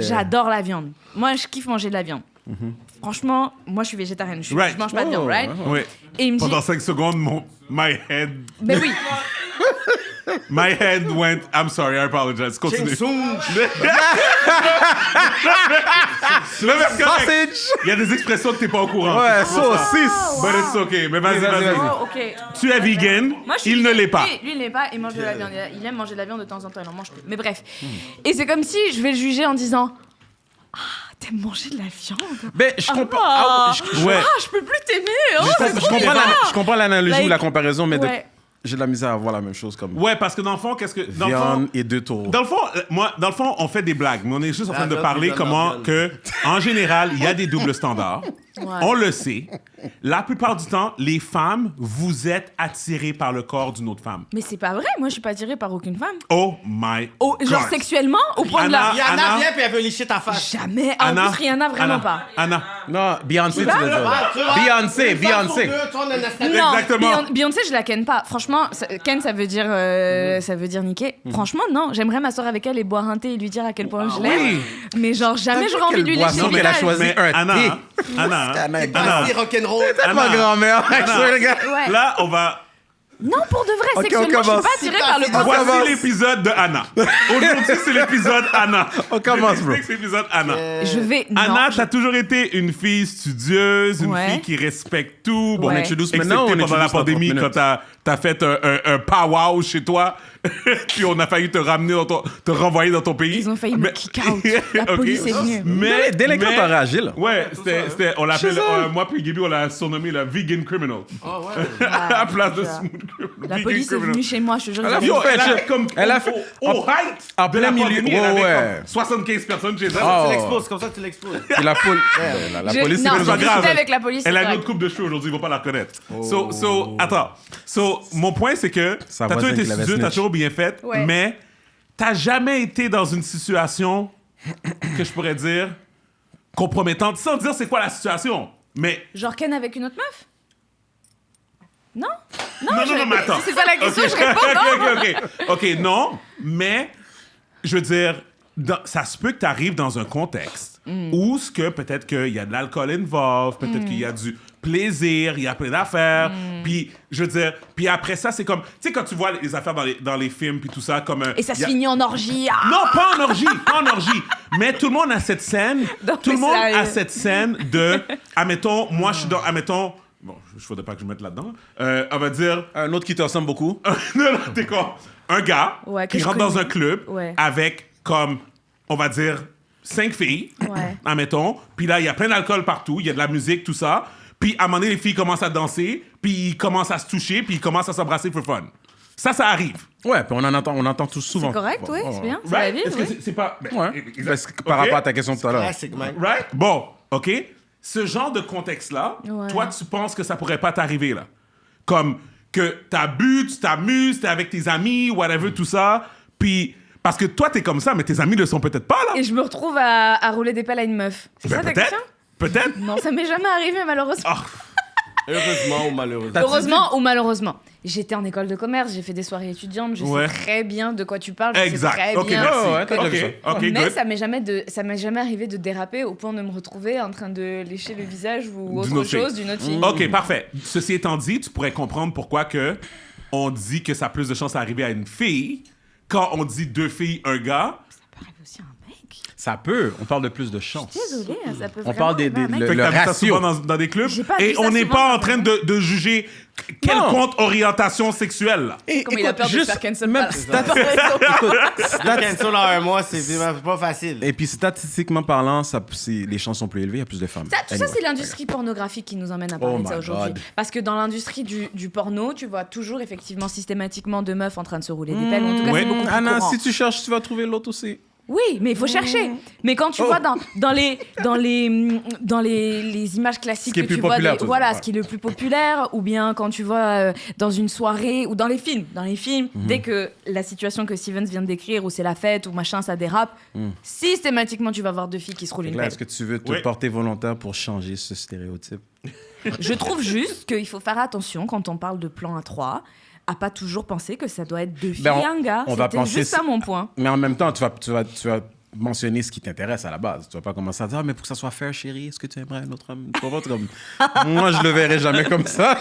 J'adore la viande. Moi, je kiffe manger de la viande. Franchement, moi, je suis végétarienne. Je mange pas de viande, right? Oui. Et il me dit... Pendant 5 secondes, my head... Ben oui. My head went, I'm sorry, I apologize. Continue. Il y a des expressions que t'es pas au courant. Ouais, saucisse. But it's okay. Mais vas-y. Oh, OK. Tu es vegan, Moi, il ne l'est pas. Lui, il l'est pas, il mange de la viande. Il aime manger de la viande de temps en temps, il en mange plus. Mais bref. Et c'est comme si je vais le juger en disant... Ah, t'aimes manger de la viande? Ben, je comprends. Ouais. Ah, je peux plus t'aimer. Oh, Je comprends l'analogie ou la comparaison, mais Ouais. j'ai de la misère à voir la même chose comme Ouais, parce que dans le fond, qu'est-ce que... Dans le fond, viande et 2 taureaux. dans le fond, on fait des blagues, mais on est juste en train de viande, parler viande, comment viande. que, en général, il y a des doubles standards. Ouais. On le sait. La plupart du temps, les femmes, vous êtes attirées par le corps d'une autre femme. Mais c'est pas vrai, moi, je suis pas attirée par aucune femme. Oh my Oh, genre God. sexuellement, au point de la... Anna, Rihanna vient puis elle veut licher ta face. Jamais. En Anna, plus, Rihanna, vraiment Anna, pas. Anna. Non, Beyoncé, tu veux dire. Ah, tu vois, Beyoncé, une femme Beyoncé. sur deux, toi, on a notre- Non, Exactement. Beyoncé, je la ken pas. Franchement, ken, ça veut dire niquer. Franchement, non. J'aimerais m'asseoir avec elle et boire un thé et lui dire à quel point je l'aime. oui. Mais genre, jamais j'aurais envie de lui lécher boisson le qu'elle a visage. choisi. Mais un Anna, thé. Anna, Ah, c'est rock'n'roll. Ma grand-mère. Ouais. là, on va... Non, pour de vrai, Ok, sexuellement, on je suis commence. pas attirée par le corps. Voici l'épisode de Anna. Aujourd'hui, c'est l'épisode Anna. On commence, Je bro. t'explique, c'est l'épisode Anna. Je vais... Anna, non, t'as toujours été une fille studieuse, une Ouais. fille qui respecte tout. Bon, Ouais. On introduce excepté maintenant, on pendant la introduce dans pandémie 30 quand minutes. t'as fait un pow-wow chez toi, puis on a failli te ramener te renvoyer dans ton pays. Ils ont failli me Mais- kick out. La Ok. police est venue. Mais Délinquant mais- par agile. Ouais, on l'appelle, Chez eux. moi puis Gaby, on l'a surnommé le vegan criminal. Ah ouais. À place de Ouais. smooth criminal. La Vegan police est criminal. venue chez moi, je te jure. Elle a j'avais- Yo, elle a fait- comme elle a fait- au height en de plein la milieu. pandémie, elle Ouais, avait ouais. comme 75 personnes chez elle. Oh. Tu l'exposes, c'est comme ça que tu l'exposes. Et la police, Non, c'est pas j'ai grave. discuté avec la police. Elle a c'est une correct. autre coupe de cheveux aujourd'hui, ils vont pas la reconnaître. Mon point, c'est que Sa t'as toujours voisine été qui l'avait studieux, t'as snitch. toujours bien fait, Ouais. mais t'as jamais été dans une situation que je pourrais dire compromettante, sans dire c'est quoi la situation. Mais Genre Ken avec une autre meuf? Non? non, mais attends. Si c'est ça la question, Ok. je réponds non. Ok, non, mais je veux dire, ça se peut que tu arrives dans un contexte où ce que peut-être qu'il y a de l'alcool involved, peut-être qu'il y a du plaisir, il y a plein d'affaires, puis je veux dire, puis après ça, c'est comme, tu sais, quand tu vois les affaires dans les films, puis tout ça, comme... Et ça se il y a- finit en orgie. Ah! Non, pas en orgie, mais tout le monde a cette scène, Non, tout le mais monde sérieux. a cette scène de, admettons, moi je suis dans, admettons, bon, je faudrait pas que je me mette là-dedans, on va dire, Un autre qui te ressemble beaucoup. non, t'es quoi? Un gars Ouais, que qui je rentre dans connais. un club Ouais. avec, comme, on va dire, 5 filles, Ouais. admettons, puis là, il y a plein d'alcool partout, il y a de la musique, tout ça, puis à un moment donné, les filles commencent à danser, puis ils commencent à se toucher, puis ils commencent à s'embrasser for fun. Ça arrive. Ouais, puis on entend tous souvent. C'est correct, oui, c'est bien. C'est la Right? vie, Est-ce que oui. c'est pas... ben, Ouais. exact. Parce que par Ok? rapport à ta question tout à l'heure. Classique, man. Right? Bon, OK. Ce genre de contexte-là, Ouais. toi, tu penses que ça pourrait pas t'arriver, là. Comme que t'as bu, tu t'amuses, t'es avec tes amis, whatever, tout ça, puis... Parce que toi, t'es comme ça, mais tes amis le sont peut-être pas, là. Et je me retrouve à rouler des pelles à une meuf. C'est Ben, ça ta peut-être. question? Peut-être. Non, ça m'est jamais arrivé, malheureusement. Ah. Heureusement ou malheureusement. Heureusement ou malheureusement. J'étais en école de commerce, j'ai fait des soirées étudiantes, je Ouais. sais très bien de quoi tu parles, je Exact. sais très OK, bien. merci. Ouais, t'as déjà vu ça. OK, Mais good. ça m'est jamais arrivé de déraper au point de me retrouver en train de lécher le visage ou D'une autre autre fille. chose d'une autre fille. OK, parfait. Ceci étant dit, tu pourrais comprendre pourquoi que on dit que ça a plus de chances d'arriver à une fille quand on dit 2 filles, un gars. Ça peut arriver aussi à un mec. Ça peut. On parle de plus de chance. Désolée, ça peut On vraiment parle des- arriver à un mec. le- Fait que t'as vu ça ratio. souvent dans des clubs. J'ai pas Et vu ça on n'est souvent pas dans en train des de juger quelconque orientation sexuelle, là. Comme il a peur de se faire cancel même par- La cancel en un mois, c'est pas facile. Et puis statistiquement parlant, les chances sont plus élevées, il y a plus de femmes. Ça, tout ça, Anyway. c'est l'industrie pornographique qui nous emmène à parler Oh de ça my aujourd'hui. God. Parce que dans l'industrie du porno, tu vois toujours effectivement systématiquement de meufs en train de se rouler des pelles. Ou en tout cas, Ouais. c'est beaucoup plus Anna, courant. si tu cherches, tu vas trouver l'autre aussi. Oui, mais il faut chercher. Mais quand tu vois dans les images classiques Ce qui est que plus tu vois, populaire, tu voilà, vois. ce qui est le plus populaire, ou bien quand tu vois dans une soirée ou dans les films, dès que la situation que Stevens vient de décrire, où c'est la fête ou machin, ça dérape, systématiquement tu vas voir 2 filles qui se roulent une Là, pelle. est-ce que tu veux te Oui. porter volontaire pour changer ce stéréotype? Je trouve juste qu'il faut faire attention quand on parle de plan à 3 à pas toujours penser que ça doit être 2 filles Ben, et un gars. on va C'était penser juste ça mon point. Mais en même temps, tu vas mentionner ce qui t'intéresse à la base. Tu vas pas commencer à dire, mais pour que ça soit fair, chérie, est-ce que tu aimerais un autre homme? Tu comprends? Comme... Moi, je le verrai jamais comme ça.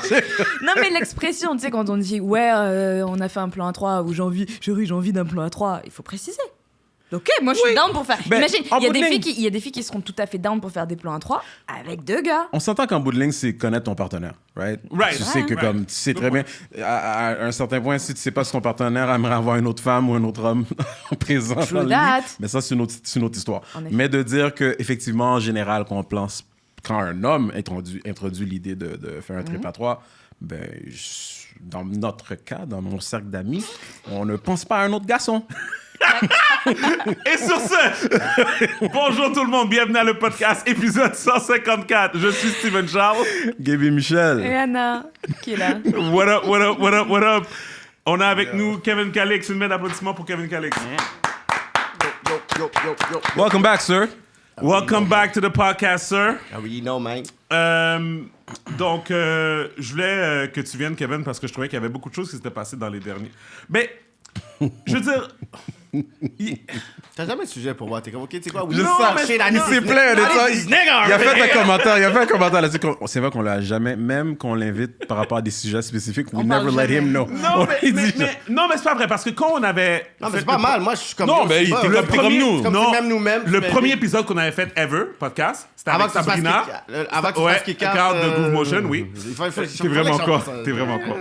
Non, mais l'expression, tu sais, quand on dit ouais, on a fait un plan à 3 ou j'ai envie d'un plan à 3, il faut préciser. Ok, moi je suis down pour faire. Ben, Imagine, en il y bout de ligne- a des filles qui seront tout à fait down pour faire des plans à 3 avec 2 gars. On s'entend qu'en bout de ligne, c'est connaître ton partenaire, right? Right. Tu sais que Right. comme, tu sais très bien, à un certain point, si tu sais pas si ton partenaire aimerait avoir une autre femme ou un autre homme présent True dans le that. lit, mais ça, c'est une autre histoire. En effet. Mais de dire que effectivement, en général, quand un homme introduit l'idée de faire un trip à 3, ben, dans notre cas, dans mon cercle d'amis, on ne pense pas à un autre garçon. Et sur ce, bonjour tout le monde, bienvenue à le podcast, épisode 154. Je suis Steven Charles. Gaby Michel. Et Anna, qui est là. What up, what up, what up, what up? On a avec nous Kevin Calix. Une main d'applaudissements pour Kevin Calix. Welcome back, sir. Welcome back to the podcast, sir. Ah oui, non, man. Donc, je voulais que tu viennes, Kevin, parce que je trouvais qu'il y avait beaucoup de choses qui s'étaient passées dans les derniers. Mais, je veux dire... T'as jamais de sujet pour moi. T'es comme, ok, tu sais quoi? Oui, Je non, sais, mais il s'est plaint de ça. Il a fait un commentaire là-dessus. C'est vrai qu'on l'a jamais, même qu'on l'invite par rapport à des sujets spécifiques, we never let him know. Non, Il mais, dit- non, mais c'est pas vrai, parce que quand on avait... Non, mais fait c'est pas le- mal. Moi, je suis comme. Non, yo, mais c'est il pas- était le comme- premier- nous. Comme Non, si même nous-mêmes. le tu premier fais- épisode qu'on avait fait ever, podcast, c'était Avant avec que tu fasses Sabrina. Avant que tu Ouais, fasses kick-out, Carte de Groove Motion, oui. Il faut T'es vraiment con. T'es vraiment con.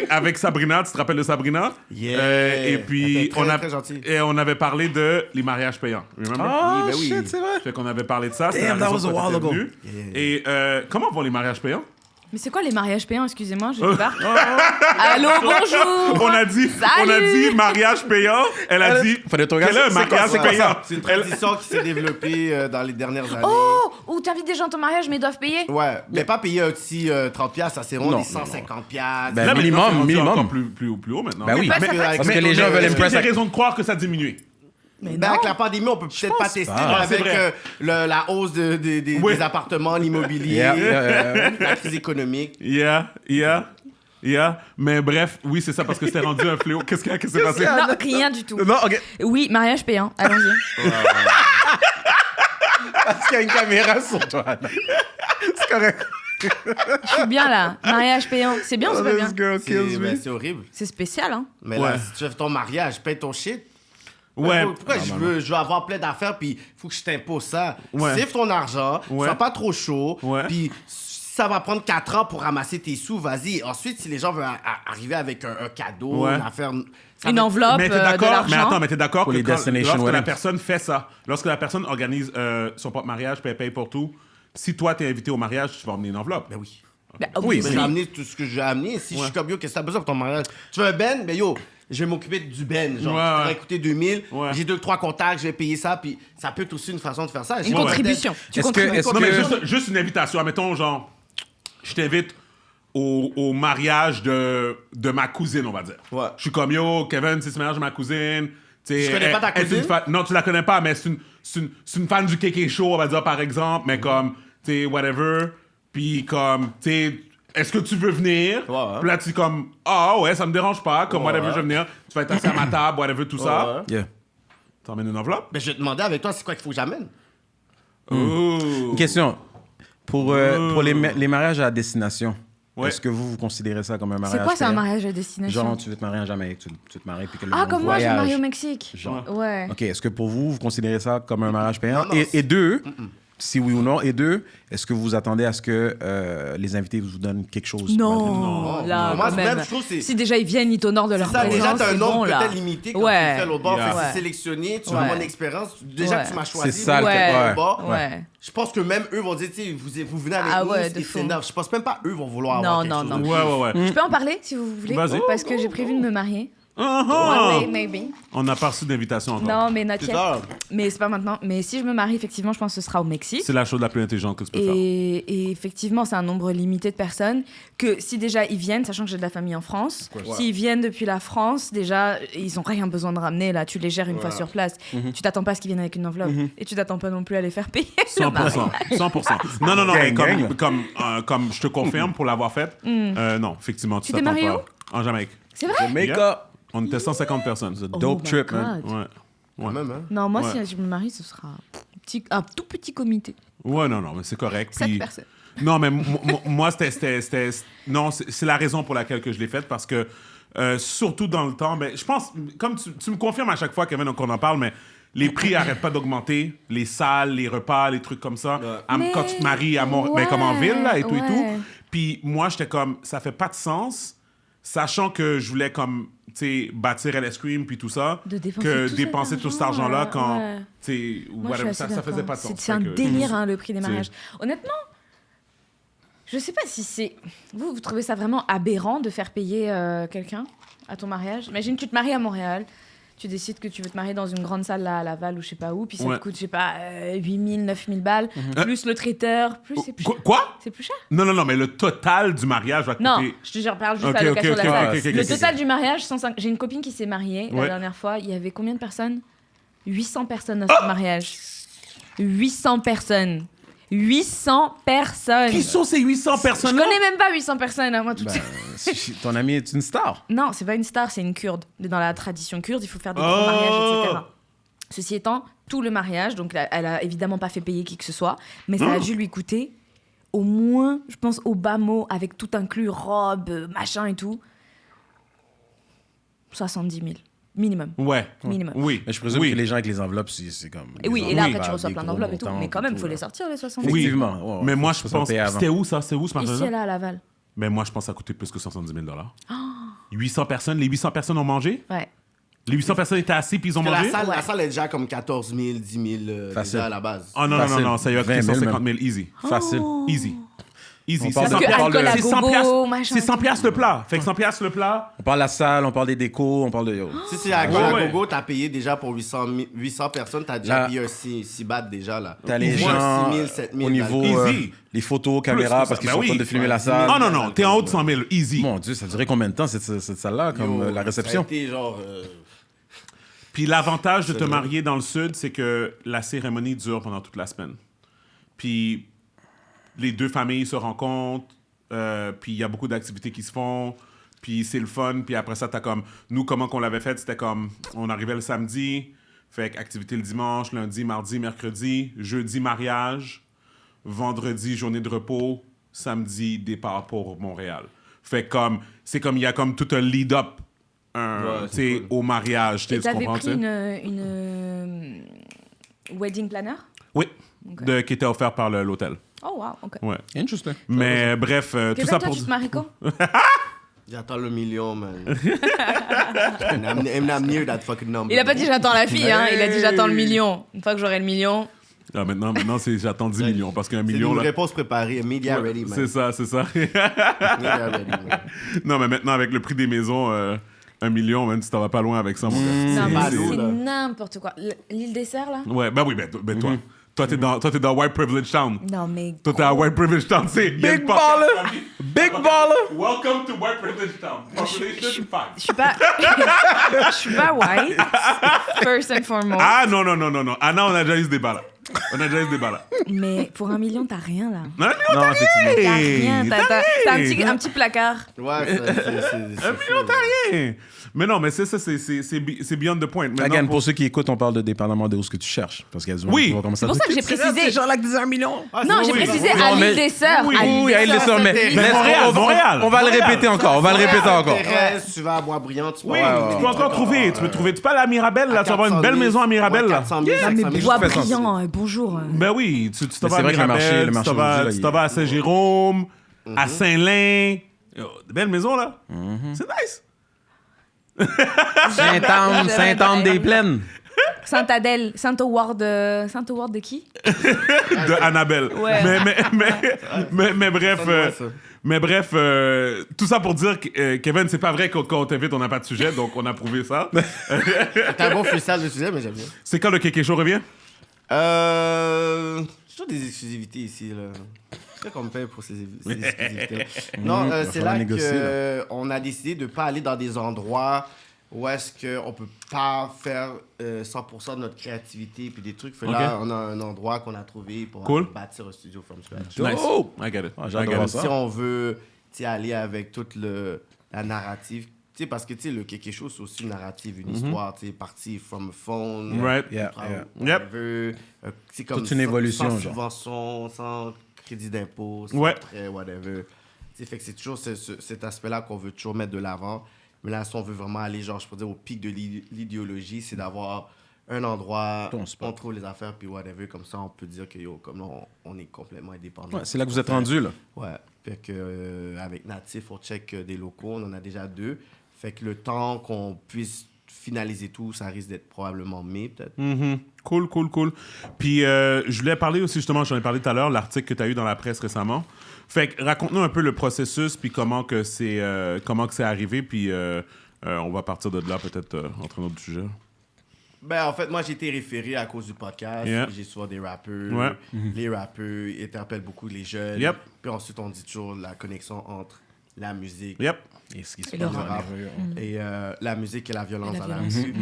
Avec Sabrina, tu te rappelles de Sabrina? Yeah. Et puis, Elle était très gentil. on avait parlé de les mariages payants. Remember? Ah, Oui, ben oui. shit, c'est vrai. Fait qu'on avait parlé de ça. c'était Damn, la that raison was a pour while laquelle ago. t'es venu. Et comment vont les mariages payants? Mais c'est quoi les mariages payants? Excusez-moi, je sais pas. Allô, bonjour. On a dit mariage payant. Elle a dit Fallait te quel est un regarder. C'est quoi mariage ça? payant? C'est une tradition qui s'est développée dans les dernières années. Oh, ou t'invites des gens à ton mariage, mais ils doivent payer. Ouais, mais pas payer un petit 30$, ça c'est rond Non, des 150$. Ben, Là, maintenant, minimum, c'est rendu minimum. encore plus haut maintenant. Ben oui. Mais ça Parce que les gens veulent Est-ce qu'il y a impress. des raisons de croire que ça a diminué? Mais Ben, non. avec la pandémie, on peut peut-être pas tester pas. avec C'est vrai. la hausse des Oui. appartements, l'immobilier, Yeah. la crise économique. Yeah. Mais bref, oui, c'est ça, parce que c'était rendu un fléau. Qu'est-ce qui s'est passé? Non, rien du tout. Non, ok. Oui, mariage payant. Allons-y. Parce qu'il y a une caméra sur toi. C'est correct. Je suis bien là. Mariage payant. C'est bien ou c'est pas bien? This girl kills me. C'est horrible. C'est spécial, hein? Mais Ouais. là, si tu fais ton mariage, paye ton shit. Ouais. Pourquoi je veux avoir plein d'affaires puis il faut que je t'impose ça? Ouais. Save ton argent, Ouais. sois pas trop chaud, Ouais. puis ça va prendre 4 ans pour ramasser tes sous, vas-y. Ensuite, si les gens veulent arriver avec un cadeau, Ouais. une affaire... ça Une va- enveloppe, Mais t'es de d'accord? l'argent. Mais attends, mais t'es d'accord Pour que les destination lorsque la weddings. personne fait ça, lorsque la personne organise son propre mariage, puis elle paye pour tout, si toi t'es invité au mariage, tu vas emmener une enveloppe. Ben oui. Bah, Oui, Mais j'ai amené tout ce que j'ai amené. Si je suis comme yo, qu'est-ce que t'as besoin pour ton mariage? Tu veux un ben? Ben yo, je vais m'occuper du ben. Genre, Ouais, ça ouais. va coûter 2000. Ouais. J'ai 2-3 contacts, je vais payer ça. Puis ça peut être aussi une façon de faire ça. Une contribution. Tu Est-ce que- contribues. est-ce Non, mais que- juste une invitation. Admettons, genre, je t'invite au mariage de ma cousine, on va dire. Ouais. Je suis comme, yo, Kevin, c'est le mariage de ma cousine. Je connais pas ta elle est une cousine? fan- non, tu la connais pas, mais c'est une fan du Kéké Show, on va dire, par exemple. Mais comme, tu sais, whatever. Puis comme, tu sais, est-ce que tu veux venir? Ouais, ouais. Puis là, tu es comme, ah ouais, ça me dérange pas. Comme, Ouais, whatever, ouais. je veux venir. Tu vas être assis à ma table, whatever, tout ça. Ouais. Yeah. T'emmènes une enveloppe? Ben je vais te demander avec toi, c'est quoi qu'il faut que j'amène? Ouh. Une question. Pour les mariages à destination, Ouais. est-ce que vous considérez ça comme un mariage C'est quoi, c'est un payant? mariage à destination? Genre, tu veux te marier en Jamaïque, tu veux te marier, puis que le Ah, comme moi, je vais voyage. marier au Mexique. Genre. Ouais. OK, est-ce que pour vous, vous considérez ça comme un mariage payant? Non, non, Et deux, si oui ou non, et deux, est-ce que vous attendez à ce que les invités vous donnent quelque chose? Non, là, Moi, quand même, même. je trouve que c'est- Si déjà ils viennent, ils t'honorent de leur C'est ça, déjà, présence, t'as un c'est nombre bon, là. peut-être limité quand Ouais. tu fais l'autre bord. Yeah. Fait que Ouais. c'est sélectionné, tu Ouais. as mon expérience. Déjà Ouais. que tu m'as choisi. C'est ça, moi, le- je fais ouais. l'autre bord. Ouais. Je pense que même eux vont dire, tu sais, vous venez avec Ah nous, ouais, c'est de fou. enough. Je pense même pas eux vont vouloir Non, avoir quelque non, chose non. de Ouais, plus. ouais. Je peux en parler si vous voulez? Vas-y. Parce que j'ai prévu de me marier. Ah, One day, maybe. On n'a pas reçu d'invitation encore. Non, mais not C'est yet. ça. Mais c'est pas maintenant. Mais si je me marie, effectivement, je pense que ce sera au Mexique. C'est la chose la plus intelligente que tu peux faire. Et effectivement, c'est un nombre limité de personnes que si déjà ils viennent, sachant que j'ai de la famille en France, s'ils viennent depuis la France, déjà, ils ont rien besoin de ramener, là, tu les gères une fois sur place. Tu t'attends pas à ce qu'ils viennent avec une enveloppe. Et tu t'attends pas non plus à les faire payer. le 100%. 100%. Non, non, non, Gang, mais gang. comme je te confirme pour l'avoir fait, non, effectivement, tu Tu t'es t'attends marié pas. En Jamaïque. C'est vrai? Make Yeah. up. On était 150 personnes. Dope my trip, man. God. Ouais. Quand même, hein. Non, moi, Ouais. si je me marie, ce sera un tout petit comité. Ouais, non, mais c'est correct. 7 Puis- personnes. Non, mais moi, non, c'est la raison pour laquelle que je l'ai faite, parce que surtout dans le temps, mais je pense, comme tu me confirmes à chaque fois, Kevin, qu'on en parle, mais les prix n'arrêtent pas d'augmenter, les salles, les repas, les trucs comme ça. Mais- Quand tu te maries Ouais, comme en ville, là, et tout et ouais. tout. Puis moi, j'étais comme, ça fait pas de sens, sachant que je voulais comme, tu sais, bâtir LS Cream puis tout ça, De dépenser que tout cet dépenser tout cet argent-là argent, quand, ouais. tu sais, Moi, je suis whatever, assez ça faisait d'accord. pas de sens. C'est un Fait que- délire, hein, le prix des C'est- mariages. Honnêtement, je sais pas si c'est... Vous trouvez ça vraiment aberrant de faire payer quelqu'un à ton mariage? Imagine, tu te maries à Montréal, tu décides que tu veux te marier dans une grande salle là, à Laval ou je sais pas où, puis ça Ouais. te coûte, je sais pas, 8 000, 9 000 balles, plus le traiteur, plus c'est plus cher. Quoi? C'est plus cher? Non, mais le total du mariage va coûter... Non, je te jure, parle juste Ok, de la location ok, de la ok, salle. ok, ok, Le ok, total du mariage, 105... J'ai une copine qui s'est mariée la Ouais. dernière fois. Il y avait combien de personnes? 800 personnes à son mariage. 800 personnes. 800 personnes. Qui sont ces 800 Je personnes-là? connais même pas 800 personnes, hein, moi, tout Ben, ça. ton ami est une star. Non, c'est pas une star, c'est une kurde. Dans la tradition kurde, il faut faire des gros Oh. mariages, etc. Ceci étant, tout le mariage, donc elle a évidemment pas fait payer qui que ce soit, mais ça a dû lui coûter au moins, je pense, au bas mot, avec tout inclus, robe, machin et tout, 70 000. Minimum. Ouais. Minimum. Oui. Mais je présume oui. que les gens avec les enveloppes, c'est comme. Et oui, des et là, enveloppes, après, tu reçois des plein gros d'enveloppes et tout. montants Mais quand même, il faut là. les sortir, les 70 000. Oui. Effectivement. ouais, Mais faut- moi, faut je s'en pense... payer avant. C'était où, ça? C'est où, ce Ici, mariage-là? là, à Laval. Mais moi, je pense que ça a coûté plus que 70 000 800 personnes? Les 800 personnes ont mangé? Ouais. Les 800 personnes étaient assis puis ils ont Parce que mangé? la Ouais. salle est déjà comme 14 000, 10 000 Facile. déjà à la base. Oh non, Facile. ça y a coûté 20 000 150 000, easy. Facile. Easy. Easy. On parle C'est de- 100 on parle alcool à c'est 100 gogo, piastres- machin c'est et 100 tout. piastres le plat. Fait que 100 piastres le plat. On parle de la salle, on parle des décos, on parle de. Yo. Si c'est alcool Ouais, à ouais. gogo, t'as payé déjà pour 800 personnes, t'as déjà Là- payé un 6 bahts déjà là. T'as les Au moins gens 6 000, 7 000 au niveau Easy. les photos, caméras, Plus parce que qu'ils ça. sont en Ben train oui. de filmer la Ouais. salle. Oh non, t'es en haut de 100 000. Easy. Mon Dieu, ça durait combien de temps cette salle-là, comme Yo, la réception? Ça a été genre. Puis l'avantage de te marier dans le sud, c'est que la cérémonie dure pendant toute la semaine. Puis les deux familles se rencontrent, puis il y a beaucoup d'activités qui se font, puis c'est le fun. Puis après ça, t'as comme... Nous, comment qu'on l'avait fait, c'était comme... On arrivait le samedi, fait activité le dimanche, lundi, mardi, mercredi, jeudi, mariage, vendredi, journée de repos, samedi, départ pour Montréal. Fait comme... C'est comme... Il y a comme tout un lead-up Ouais, tu c'est sais, cool. au mariage. Et Tu t'avais comprends, pris tu sais? une wedding planner? Oui, Ok. qui était offert par l'hôtel. Oh, wow, ok. Ouais. Interesting. Mais bref, tout Kevin, ça toi, pour... tu te maries quand? J'attends le million, man. I'm not near that fucking number. Il a pas dit j'attends la fille, hein. Il a dit j'attends le million. Une fois que j'aurai le million. Ah, maintenant c'est j'attends 10 millions parce qu'un C'est million une là. réponse préparée, media ready, man. C'est ça. Media ready, man. Non, mais maintenant avec le prix des maisons, 1 million, même tu t'en vas pas loin avec ça, mon gars. Non, pas mais lourd, c'est là. n'importe quoi. L'île des Serres, là? Ouais, ben oui, ben toi. Toi, t'es dans White Privilege Town. Non, mais. Toi, t'es à White Privilege Town, c'est... il y a Big une porte- baller! Big baller! Welcome to White Privilege Town. Population 5. Je suis pas. Je suis pas white. First and foremost. Ah non. Anna, on a déjà eu ce débat là. Mais pour 1 million, t'as rien, là. Non, Non, effectivement. T'as rien. T'as Hey! un petit placard. Ouais, c'est 1 million, t'as rien. Mais non, mais c'est ça, c'est beyond the point. Maintenant, Again, pour ceux qui écoutent, on parle de dépendamment de où ce que tu cherches. Parce qu'il y a du monde Oui. qui va commencer C'est pour ça que j'ai précisé. gens-là qui disent 1 million. Non, j'ai précisé oui. à Non, mais- l'île des Sœurs. oui, à l'île Oui, des il les Sœurs. sort, mais Mais laisse- Montréal. on va le répéter encore. On va le répéter encore. Thérèse, tu vas à Bois-Brillant, tu Oui, vas tu peux encore trouver. Tu peux trouver. Tu peux aller à Mirabel, là. Tu vas avoir une belle maison à Mirabel, là. 400 000, Ah, mais 500 000. bois fais ça. brillant, bonjour. Ben oui, tu t'en Mais vas c'est à vrai que le marché- Mirabel, le marché tu t'en vas- aujourd'hui, là, tu t'en vas à Saint-Jérôme, à Saint-Lin. Yo, de belles maisons, là. C'est nice. Sainte-Anne-des-Plaines. Sainte-Adèle, Sainte-Howard de qui? De Annabelle. Ouais. Mais bref, Ouais, ça. tout ça pour dire que Kevin, c'est pas vrai que quand on t'invite, on n'a pas de sujet, donc on a prouvé ça. C'est un bon freestyle de sujet, mais j'aime bien. C'est quand le Kéké Show revient? Toujours des exclusivités ici, là. Je sais qu'on me paye pour ces exclusivités. Non, il va c'est falloir là négocier, qu'on a décidé de ne pas aller dans des endroits où est-ce qu'on ne peut pas faire 100% de notre créativité puis des trucs. Fait là, Ok. on a un endroit qu'on a trouvé pour Cool. bâtir un studio from scratch. Nice. Oh! I get it. Ah, I j'adore get it. ça. Si on veut aller avec toute la narrative, sais, parce que, tu sais, le quelque-chose, c'est aussi une narrative, une histoire, tu sais, parti from a phone. Right. Yeah, Whatever. C'est comme toute une évolution, sans genre. subvention, sans crédit d'impôt, sans Ouais. prêt, whatever. Tu sais, fait que c'est toujours cet aspect-là qu'on veut toujours mettre de l'avant. Mais là, si on veut vraiment aller, genre, je pourrais dire, au pic de l'idéologie, c'est d'avoir un endroit, Ton spot. on trouve les affaires, puis whatever, comme ça, on peut dire que, yo, comme là, on est complètement indépendant. Ouais, c'est là que vous êtes rendu, là. Ouais. Fait que, avec Natif, on check des locaux, on en a déjà 2. Fait que le temps qu'on puisse finaliser tout, ça risque d'être probablement mai, peut-être. Cool. Puis, je voulais parler aussi, justement, j'en ai parlé tout à l'heure, l'article que tu as eu dans la presse récemment. Fait que, raconte-nous un peu le processus, puis comment que c'est arrivé, puis on va partir de là, peut-être, entre un autre sujet. Ben, en fait, moi, j'ai été référé à cause du podcast. Yeah. J'ai souvent des rappeurs. Ouais. Les rappeurs interpellent beaucoup les jeunes. Yep. Puis ensuite, on dit toujours la connexion entre la musique Yep. Et ce qui se Et passe le dans rap. les rues. et la musique et la violence Et la dans la violence. rue.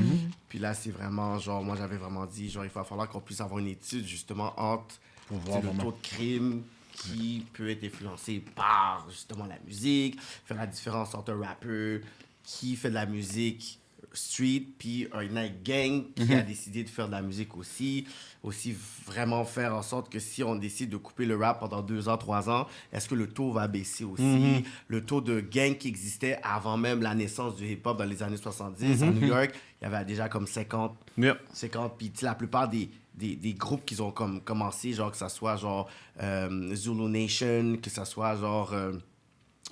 Puis là, c'est vraiment, genre, moi, j'avais vraiment dit, genre, il va falloir qu'on puisse avoir une étude, justement, entre Pour tu sais, voir le vraiment. taux de crime qui peut être influencé par, justement, la musique, faire la différence entre un rappeur qui fait de la musique street, puis un night gang qui a décidé de faire de la musique aussi vraiment faire en sorte que si on décide de couper le rap pendant 2 ans, 3 ans, est-ce que le taux va baisser aussi? Le taux de gang qui existait avant même la naissance du hip-hop dans les années 70 à New York, il y avait déjà comme 50, Yep. puis tu sais, la plupart des groupes qui ont commencé, genre que ça soit genre Zulu Nation, que ça soit genre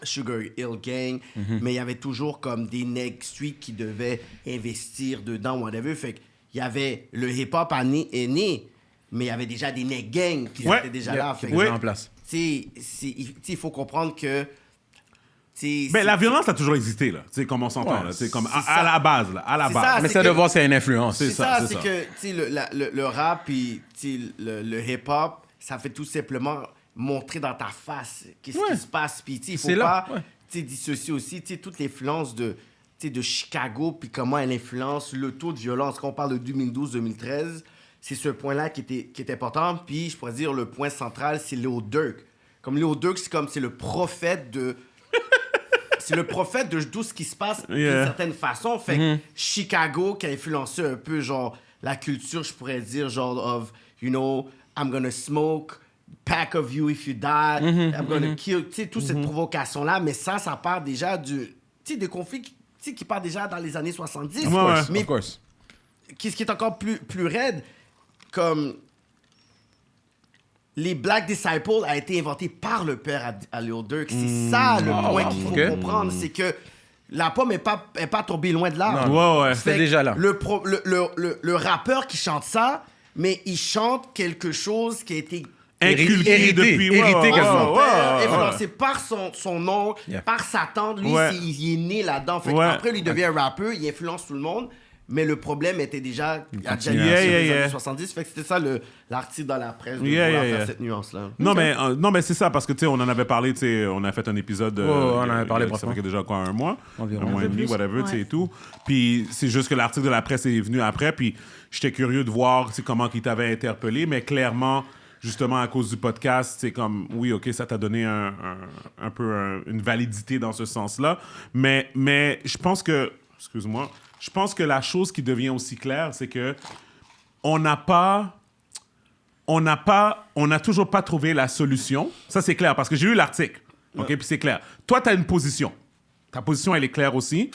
Sugar Hill Gang, mais il y avait toujours comme des nègres street qui devaient investir dedans, whatever. Fait qu'il y avait le hip-hop est né, mais il y avait déjà des nègres gangs qui Ouais. étaient déjà Yeah, là. qui Fait est que, déjà en place. tu sais, il faut comprendre que Ben, la violence a toujours existé, là. Tu sais, comme on s'entend, Ouais, là. Tu sais, comme c'est à ça. la base, là. À la C'est base. ça. Mais c'est c'est de que- voir c'est une influence. C'est C'est ça, ça, c'est c'est ça. que tu sais, le rap et tu sais, le hip-hop, ça fait tout simplement montrer dans ta face qu'est-ce qui se passe. Puis tu sais, il faut C'est là, pas ouais. tu sais, dissocier aussi tu sais, toute l'influence de Chicago, puis comment elle influence le taux de violence. Quand on parle de 2012-2013, c'est ce point-là qui est important. Puis je pourrais dire le point central, c'est Lil Durk. Comme Lil Durk, c'est le prophète de... C'est le prophète de tout ce qui se passe d'une certaine façon. Fait que Chicago, qui a influencé un peu, genre, la culture, je pourrais dire, genre, of, you know, I'm gonna smoke, pack of you if you die, I'm gonna kill, tu sais, toute cette provocation-là. Mais ça part déjà tu sais, des conflits qui partent déjà dans les années 70. Ouais. Mais Of course. qu'est-ce qui est encore plus raide, comme... Les Black Disciples a été inventé par le père à Lil Durk. C'est ça le point qu'il faut ok. comprendre. C'est que la pomme n'est pas tombée loin de l'arbre. Ouais. C'était Fait déjà que là. Le rappeur qui chante ça, mais il chante quelque chose qui a été Inculqué Hérité, depuis... hérité par quasiment. son père, influencé par son oncle, Yeah. par sa tante. Lui, Ouais. il est né là-dedans. Fait Ouais. après, lui devient un rappeur, il influence tout le monde. Mais le problème était déjà... Il a déjà eu continuation. dans les Yeah. années 70. Fait que c'était ça l'article dans la presse, de Yeah, vouloir yeah. faire cette nuance-là. Non, mais c'est ça, parce que, tu sais, on en avait parlé, tu sais, on a fait un épisode... on en avait parlé ça brièvement. fait déjà quoi, un mois? Environ. Un mois et demi, whatever, tu sais, et tout. Puis c'est juste que l'article de la presse est venu après, puis j'étais curieux de voir, tu sais, comment il t'avait interpellé, mais clairement, justement, à cause du podcast, c'est comme, oui, OK, ça t'a donné un peu une validité dans ce sens-là, mais je pense que... Excuse-moi. Je pense que la chose qui devient aussi claire, c'est que on n'a toujours pas trouvé la solution. Ça, c'est clair, parce que j'ai lu l'article. OK, puis c'est clair. Toi, tu as une position. Ta position, elle est claire aussi.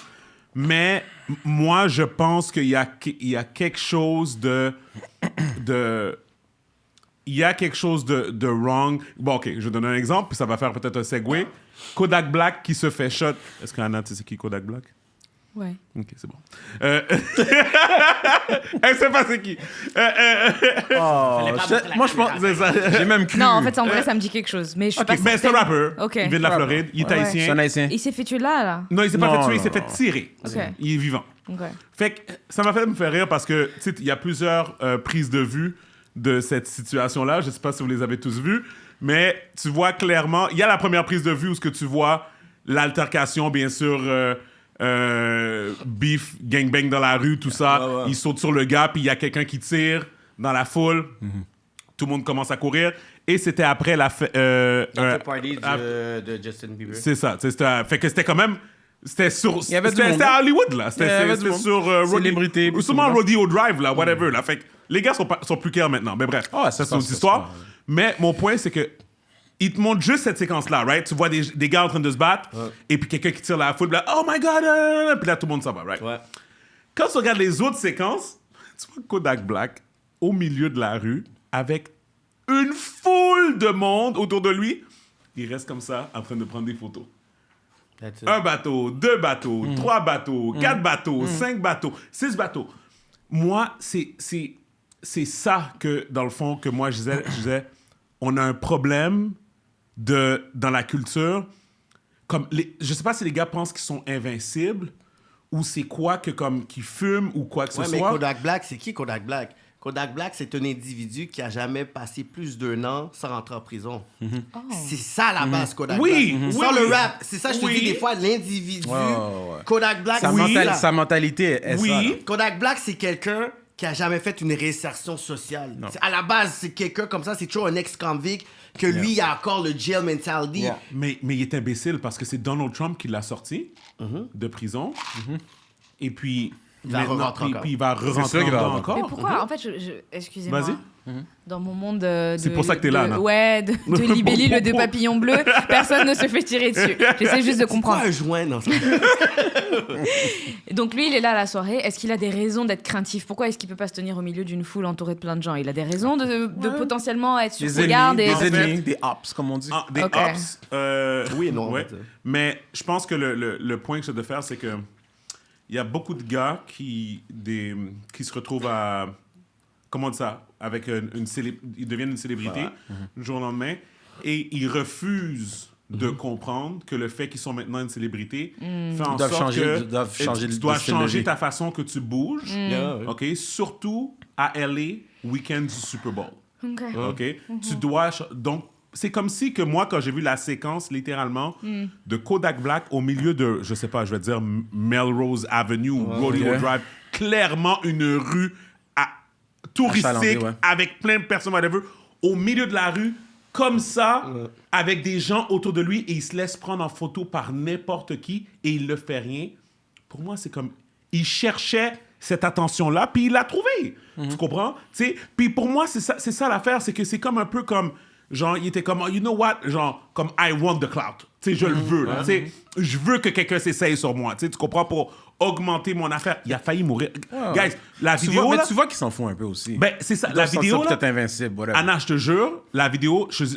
Mais moi, je pense qu'il y a quelque chose de il y a quelque chose de wrong. Bon, OK, je donne un exemple, puis ça va faire peut-être un segue. Kodak Black qui se fait shot. Est-ce qu'Anna, tu sais qui Kodak Black? Ouais. OK, c'est bon. Elle sait pas c'est qui. Moi, je pense... C'est ça. J'ai même cru. Non, en fait, en vrai, ça me dit quelque chose. Mais je suis pas Mais c'est un certaine. rappeur. Ok. Il vient de la Floride. Il est Ouais. haïtien. C'est un haïtien. Il s'est fait tuer là. Non, il s'est pas Non, fait tuer, il non, s'est fait non. tirer. Ok. Il est vivant. Ok. Fait que ça m'a fait me faire rire parce que, tu sais, il y a plusieurs prises de vue de cette situation-là. Je sais pas si vous les avez tous vues, mais tu vois clairement... Il y a la première prise de vue où ce que tu vois l'altercation, bien sûr... beef, gangbang dans la rue, tout ça. Ouais. Il saute sur le gars, puis il y a quelqu'un qui tire dans la foule. Tout le monde commence à courir. Et c'était après la... After party ah, de Justin Bieber. c'est ça. Fait que c'était quand même C'était sur... Il y avait du monde. C'était à Hollywood, là. Il y avait C'était du monde. sur... Célébrité. Ou sûrement Rodeo Drive, là, whatever, là. Fait que les gars sont plus clairs maintenant. Mais bref, Ah, ça, c'est c'est une autre histoire. Mais mon point, c'est que ils te montrent juste cette séquence-là, right? Tu vois des gars en train de se battre, et puis quelqu'un qui tire la foule, là, oh my God! Puis là, tout le monde s'en va, right? Ouais. Quand tu regardes les autres séquences, tu vois Kodak Black au milieu de la rue, avec une foule de monde autour de lui. Il reste comme ça, en train de prendre des photos. Un bateau, 2 bateaux, 3 bateaux, 4 bateaux, 5 bateaux, 6 bateaux. Moi, c'est ça que, dans le fond, que moi, je disais, on a un problème dans la culture. Comme je sais pas si les gars pensent qu'ils sont invincibles ou c'est quoi que comme qu'ils fument ou quoi que ce Ouais, mais soit. Kodak Black, c'est qui Kodak Black? Kodak Black, c'est un individu qui a jamais passé plus d'1 an sans rentrer en prison. C'est ça la base, Kodak Oui, Black. oui, Sans oui. le rap, c'est ça, je te Oui. dis des fois, l'individu. Ouais. Kodak Black, Sa mentalité est ça. là. Kodak Black, c'est quelqu'un qui a jamais fait une réinsertion sociale. À la base, c'est quelqu'un comme ça, c'est toujours un ex-convict que lui, il a encore le jail mentality. Yeah. Mais il est imbécile parce que c'est Donald Trump qui l'a sorti de prison. Et puis, Il va re-rentrer encore. puis il va re-rentrer sûr qu'il va dedans rentrer. Mais encore. pourquoi En fait, excusez-moi. Vas-y. Dans mon monde de... C'est pour ça que t'es là, Anna. Ouais, de Libelli, le 2 papillons bleus, personne ne se fait tirer dessus. J'essaie juste de comprendre. Pourquoi un joint dans ça? Donc lui, il est là à la soirée. Est-ce qu'il a des raisons d'être craintif? Pourquoi est-ce qu'il peut pas se tenir au milieu d'une foule entourée de plein de gens? Il a des raisons de potentiellement être sur Des ses gardes. ennemis, Et... des ennemis, des ops, comme on dit. Ah, des Ok. ops. Oui et non, en Ouais. fait. Mais je pense que le point que j'essaie de faire, c'est que il y a beaucoup de gars qui se retrouvent à... Comment on dit ça? Avec ils deviennent une célébrité du jour au lendemain et ils refusent de comprendre que le fait qu'ils sont maintenant une célébrité fait en Doivent sorte changer- que doivent changer tu de dois style de changer vie. ta façon que tu bouges. Yeah, ouais. OK? Surtout à LA, week-end du Super Bowl. Ok. OK? Tu dois... Donc, c'est comme si que moi, quand j'ai vu la séquence, littéralement, de Kodak Black au milieu de, je sais pas, je vais dire Melrose Avenue ou Rodeo Drive, clairement une rue touristique Achalandée, ouais. avec plein de personnes, whatever, au milieu de la rue, comme ça, avec des gens autour de lui, et il se laisse prendre en photo par n'importe qui, et il ne fait rien. Pour moi, c'est comme... Il cherchait cette attention-là, puis il l'a trouvé. Tu comprends? T'sais, puis pour moi, c'est ça l'affaire, c'est que c'est comme un peu comme... Genre, il était comme, oh, you know what? Genre, comme I want the clout. Tu sais, je le veux, là. Tu sais, je veux que quelqu'un s'essaye sur moi. Tu sais, tu comprends? Pour augmenter mon affaire. Il a failli mourir. Guys, la vidéo, là... Mais tu vois qu'ils s'en font un peu aussi. Ben, c'est ça. Ils La doivent se vidéo, sentir là... peut-être invincible, whatever. Anna, je te jure, la vidéo, tu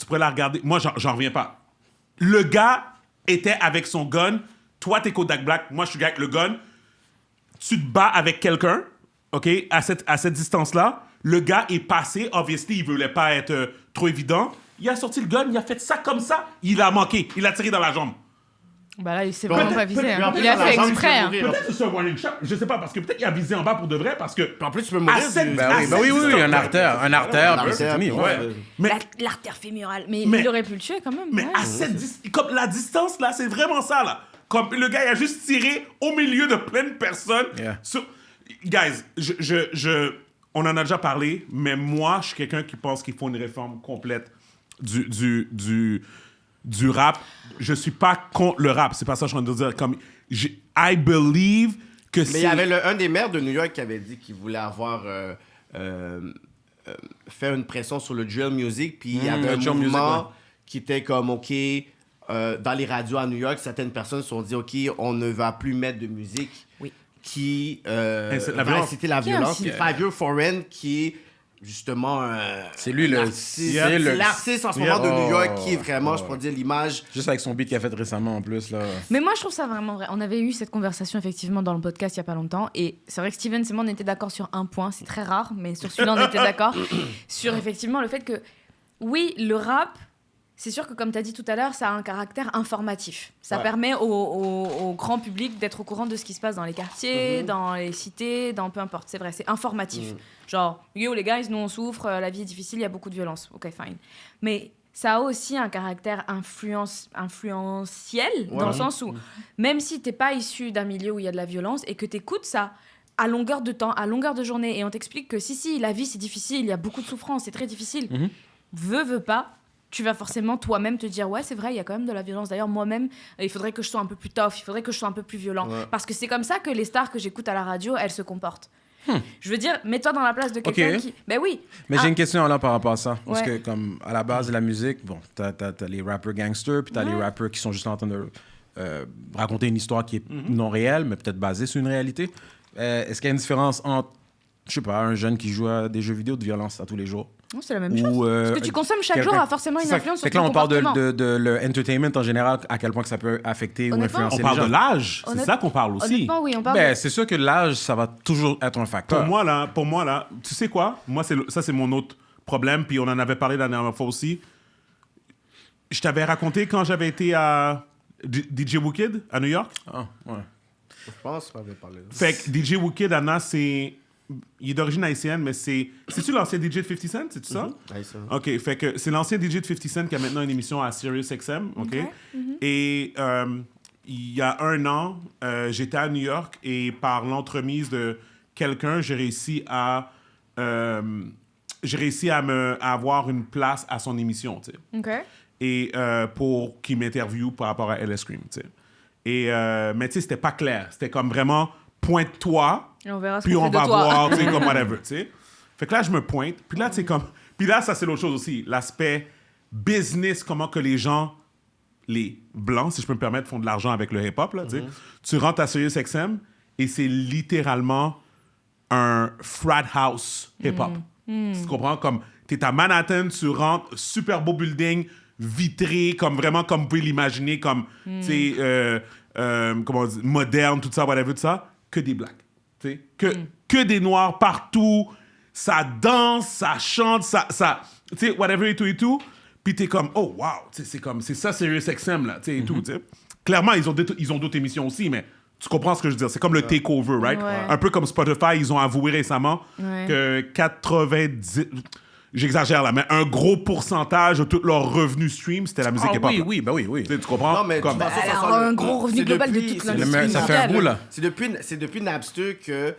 pourrais la regarder. Moi, j'en reviens pas. Le gars était avec son gun. Toi, t'es Kodak Black. Moi, je suis gars avec le gun. Tu te bats avec quelqu'un, OK, à cette distance-là. Le gars est passé. Obviously, il voulait pas être trop évident. Il a sorti le gun, il a fait ça comme ça. Il a manqué. Il a tiré dans la jambe. Bah là, il s'est vraiment pas visé. peut-être- hein. peut-être Il a dans la fait jambe, exprès. il hein. peut mourir. Peut-être que c'est un warning shot. Je sais pas, parce que peut-être qu'il a visé en bas pour de vrai, parce que... En plus, tu peux mourir. Oui, un artère, puis c'est fini. Ouais. Mais, L'artère fémorale. Mais Mais- il aurait pu le tuer quand même. mais ouais. à cette comme la distance, là, c'est vraiment ça, là. Comme le gars, il a juste tiré au milieu de plein de personnes. Yeah. Guys, on en a déjà parlé, mais moi, je suis quelqu'un qui pense qu'il faut une réforme complète du rap. Je suis pas contre le rap, c'est pas ça que je suis en train de dire. Comme, I believe que Mais c'est... il y avait un des maires de New York qui avait dit qu'il voulait avoir fait une pression sur le drill music, puis il y avait le un drill music, mouvement ouais. qui était comme, OK, dans les radios à New York, certaines personnes se sont dit, OK, on ne va plus mettre de musique Oui. qui Incite la va violence. inciter la Qui violence. incite? Puis Five Year Foreign, qui est justement C'est lui le... c'est l'artiste en ce moment de New York qui est vraiment, je pourrais dire, l'image. Juste avec son beat qu'il a fait récemment en plus, là. Mais moi, je trouve ça vraiment vrai. On avait eu cette conversation effectivement dans le podcast il y a pas longtemps, et c'est vrai que Steven et moi on était d'accord sur un point. C'est très rare, mais sur celui-là on était d'accord sur effectivement le fait que oui, le rap. C'est sûr que, comme tu as dit tout à l'heure, ça a un caractère informatif. Ça permet au grand public d'être au courant de ce qui se passe dans les quartiers, dans les cités, dans peu importe. C'est vrai, c'est informatif. Genre, yo les guys, nous on souffre, la vie est difficile, il y a beaucoup de violence. Ok, fine. Mais ça a aussi un caractère influentiel, dans le sens où, même si t'es pas issu d'un milieu où il y a de la violence et que t'écoutes ça à longueur de temps, à longueur de journée, et on t'explique que si, la vie c'est difficile, il y a beaucoup de souffrance, c'est très difficile. Veux pas, tu vas forcément toi-même te dire ouais, c'est vrai, il y a quand même de la violence. D'ailleurs, moi-même, il faudrait que je sois un peu plus tough, il faudrait que je sois un peu plus violent. Ouais. Parce que c'est comme ça que les stars que j'écoute à la radio, elles se comportent. Je veux dire, mets-toi dans la place de quelqu'un qui... Ben oui. Mais j'ai une question là par rapport à ça. Parce que comme à la base de la musique, bon, t'as les rappers gangsters, puis t'as les rappers qui sont juste en train de raconter une histoire qui est non réelle, mais peut-être basée sur une réalité. Est-ce qu'il y a une différence entre, je sais pas, un jeune qui joue à des jeux vidéo de violence à tous les jours? Non, c'est la même chose. Ce que tu consommes chaque jour a forcément une influence sur ton comportement. Fait que là, on parle de l'entertainment en général, à quel point que ça peut affecter ou influencer les gens. On parle de l'âge, c'est ça qu'on parle aussi. Honnêtement, oui, on parle c'est sûr que l'âge, ça va toujours être un facteur. Pour moi, là, tu sais quoi? Moi, ça, c'est mon autre problème, puis on en avait parlé la dernière fois aussi. Je t'avais raconté quand j'avais été à DJ Wicked à New York. Ah, ouais. Je pense qu'on avait parlé. Fait que DJ Wicked, Anna, il est d'origine haïtienne, mais c'est-tu l'ancien DJ de 50 Cent? C'est-tu ça? OK, fait que c'est l'ancien DJ de 50 Cent qui a maintenant une émission à SiriusXM, OK? Et il y a 1 an, j'étais à New York et par l'entremise de quelqu'un, j'ai réussi à avoir une place à son émission, tu sais. OK. Et pour qu'il m'interviewe par rapport à LS Cream, tu sais. Et, mais tu sais, c'était pas clair. C'était comme vraiment, pointe-toi, et on verra ce puis on va voir, tu sais, comme whatever, whatever, tu sais. Fait que là, je me pointe, puis là, tu sais, comme... Puis là, ça, c'est l'autre chose aussi, l'aspect business, comment que les gens, les Blancs, si je peux me permettre, font de l'argent avec le hip-hop, là, tu sais. Tu rentres à SiriusXM, et c'est littéralement un frat house hip-hop. Tu comprends? Comme, t'es à Manhattan, tu rentres, super beau building, vitré, comme vraiment comme vous pouvez l'imaginer, comme, tu sais, comment on dit, moderne, tout ça, whatever, tout ça, que des blacks, tu sais, que des noirs partout, ça danse, ça chante, ça tu sais, whatever et tout, puis t'es comme, oh, wow, tu sais, c'est ça, SiriusXM, là, tu sais, et tout, tu sais. Clairement, ils ont d'autres émissions aussi, mais tu comprends ce que je veux dire, c'est comme le takeover, right? Ouais. Un peu comme Spotify, ils ont avoué récemment que 90... J'exagère là, mais un gros pourcentage de tous leurs revenus stream, c'était la musique hip-hop. Oui, Tu comprends? Non, mais comme... un gros revenu global de toute l'industrie. Ça fait un bout, là. C'est depuis Napster que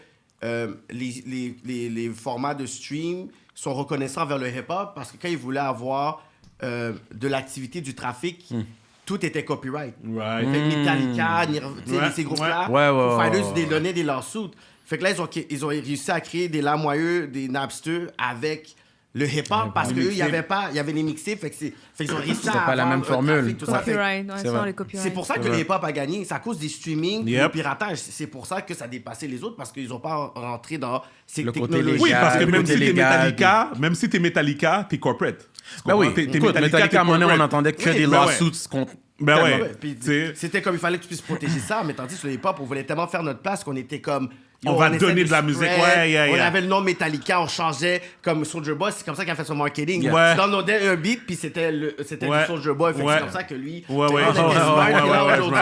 les formats de stream sont reconnaissants vers le hip-hop parce que quand ils voulaient avoir de l'activité, du trafic, tout était copyright. Right. Fait que Metallica, ces groupes-là, Foo Fighters, des données des lawsuits. Fait que là, ils ont réussi à créer des lamoyeux, des Napster avec le hip-hop parce qu'il y avait les mixés, fait qu'ils ont réussi à pas la même formule. Copyright, c'est pour ça que le hip-hop a gagné. C'est à cause des streaming, du piratage. C'est pour ça que ça a dépassé les autres parce qu'ils n'ont pas rentré dans ces technologies. Oui, parce que même si t'es Metallica, t'es corporate. Ben oui, Metallica, à un moment donné, on entendait que des lawsuits contre... Ben ouais. C'était comme il fallait que tu puisses protéger ça, mais tandis que sur le hip-hop, on voulait tellement faire notre place qu'on était comme... on va donner de la musique. On avait le nom de Metallica, on changeait comme Soulja Boy. C'est comme ça qu'il a fait son marketing. Tu downloadais un beat, puis c'était du Soulja Boy. C'est comme ça que lui... Aujourd'hui,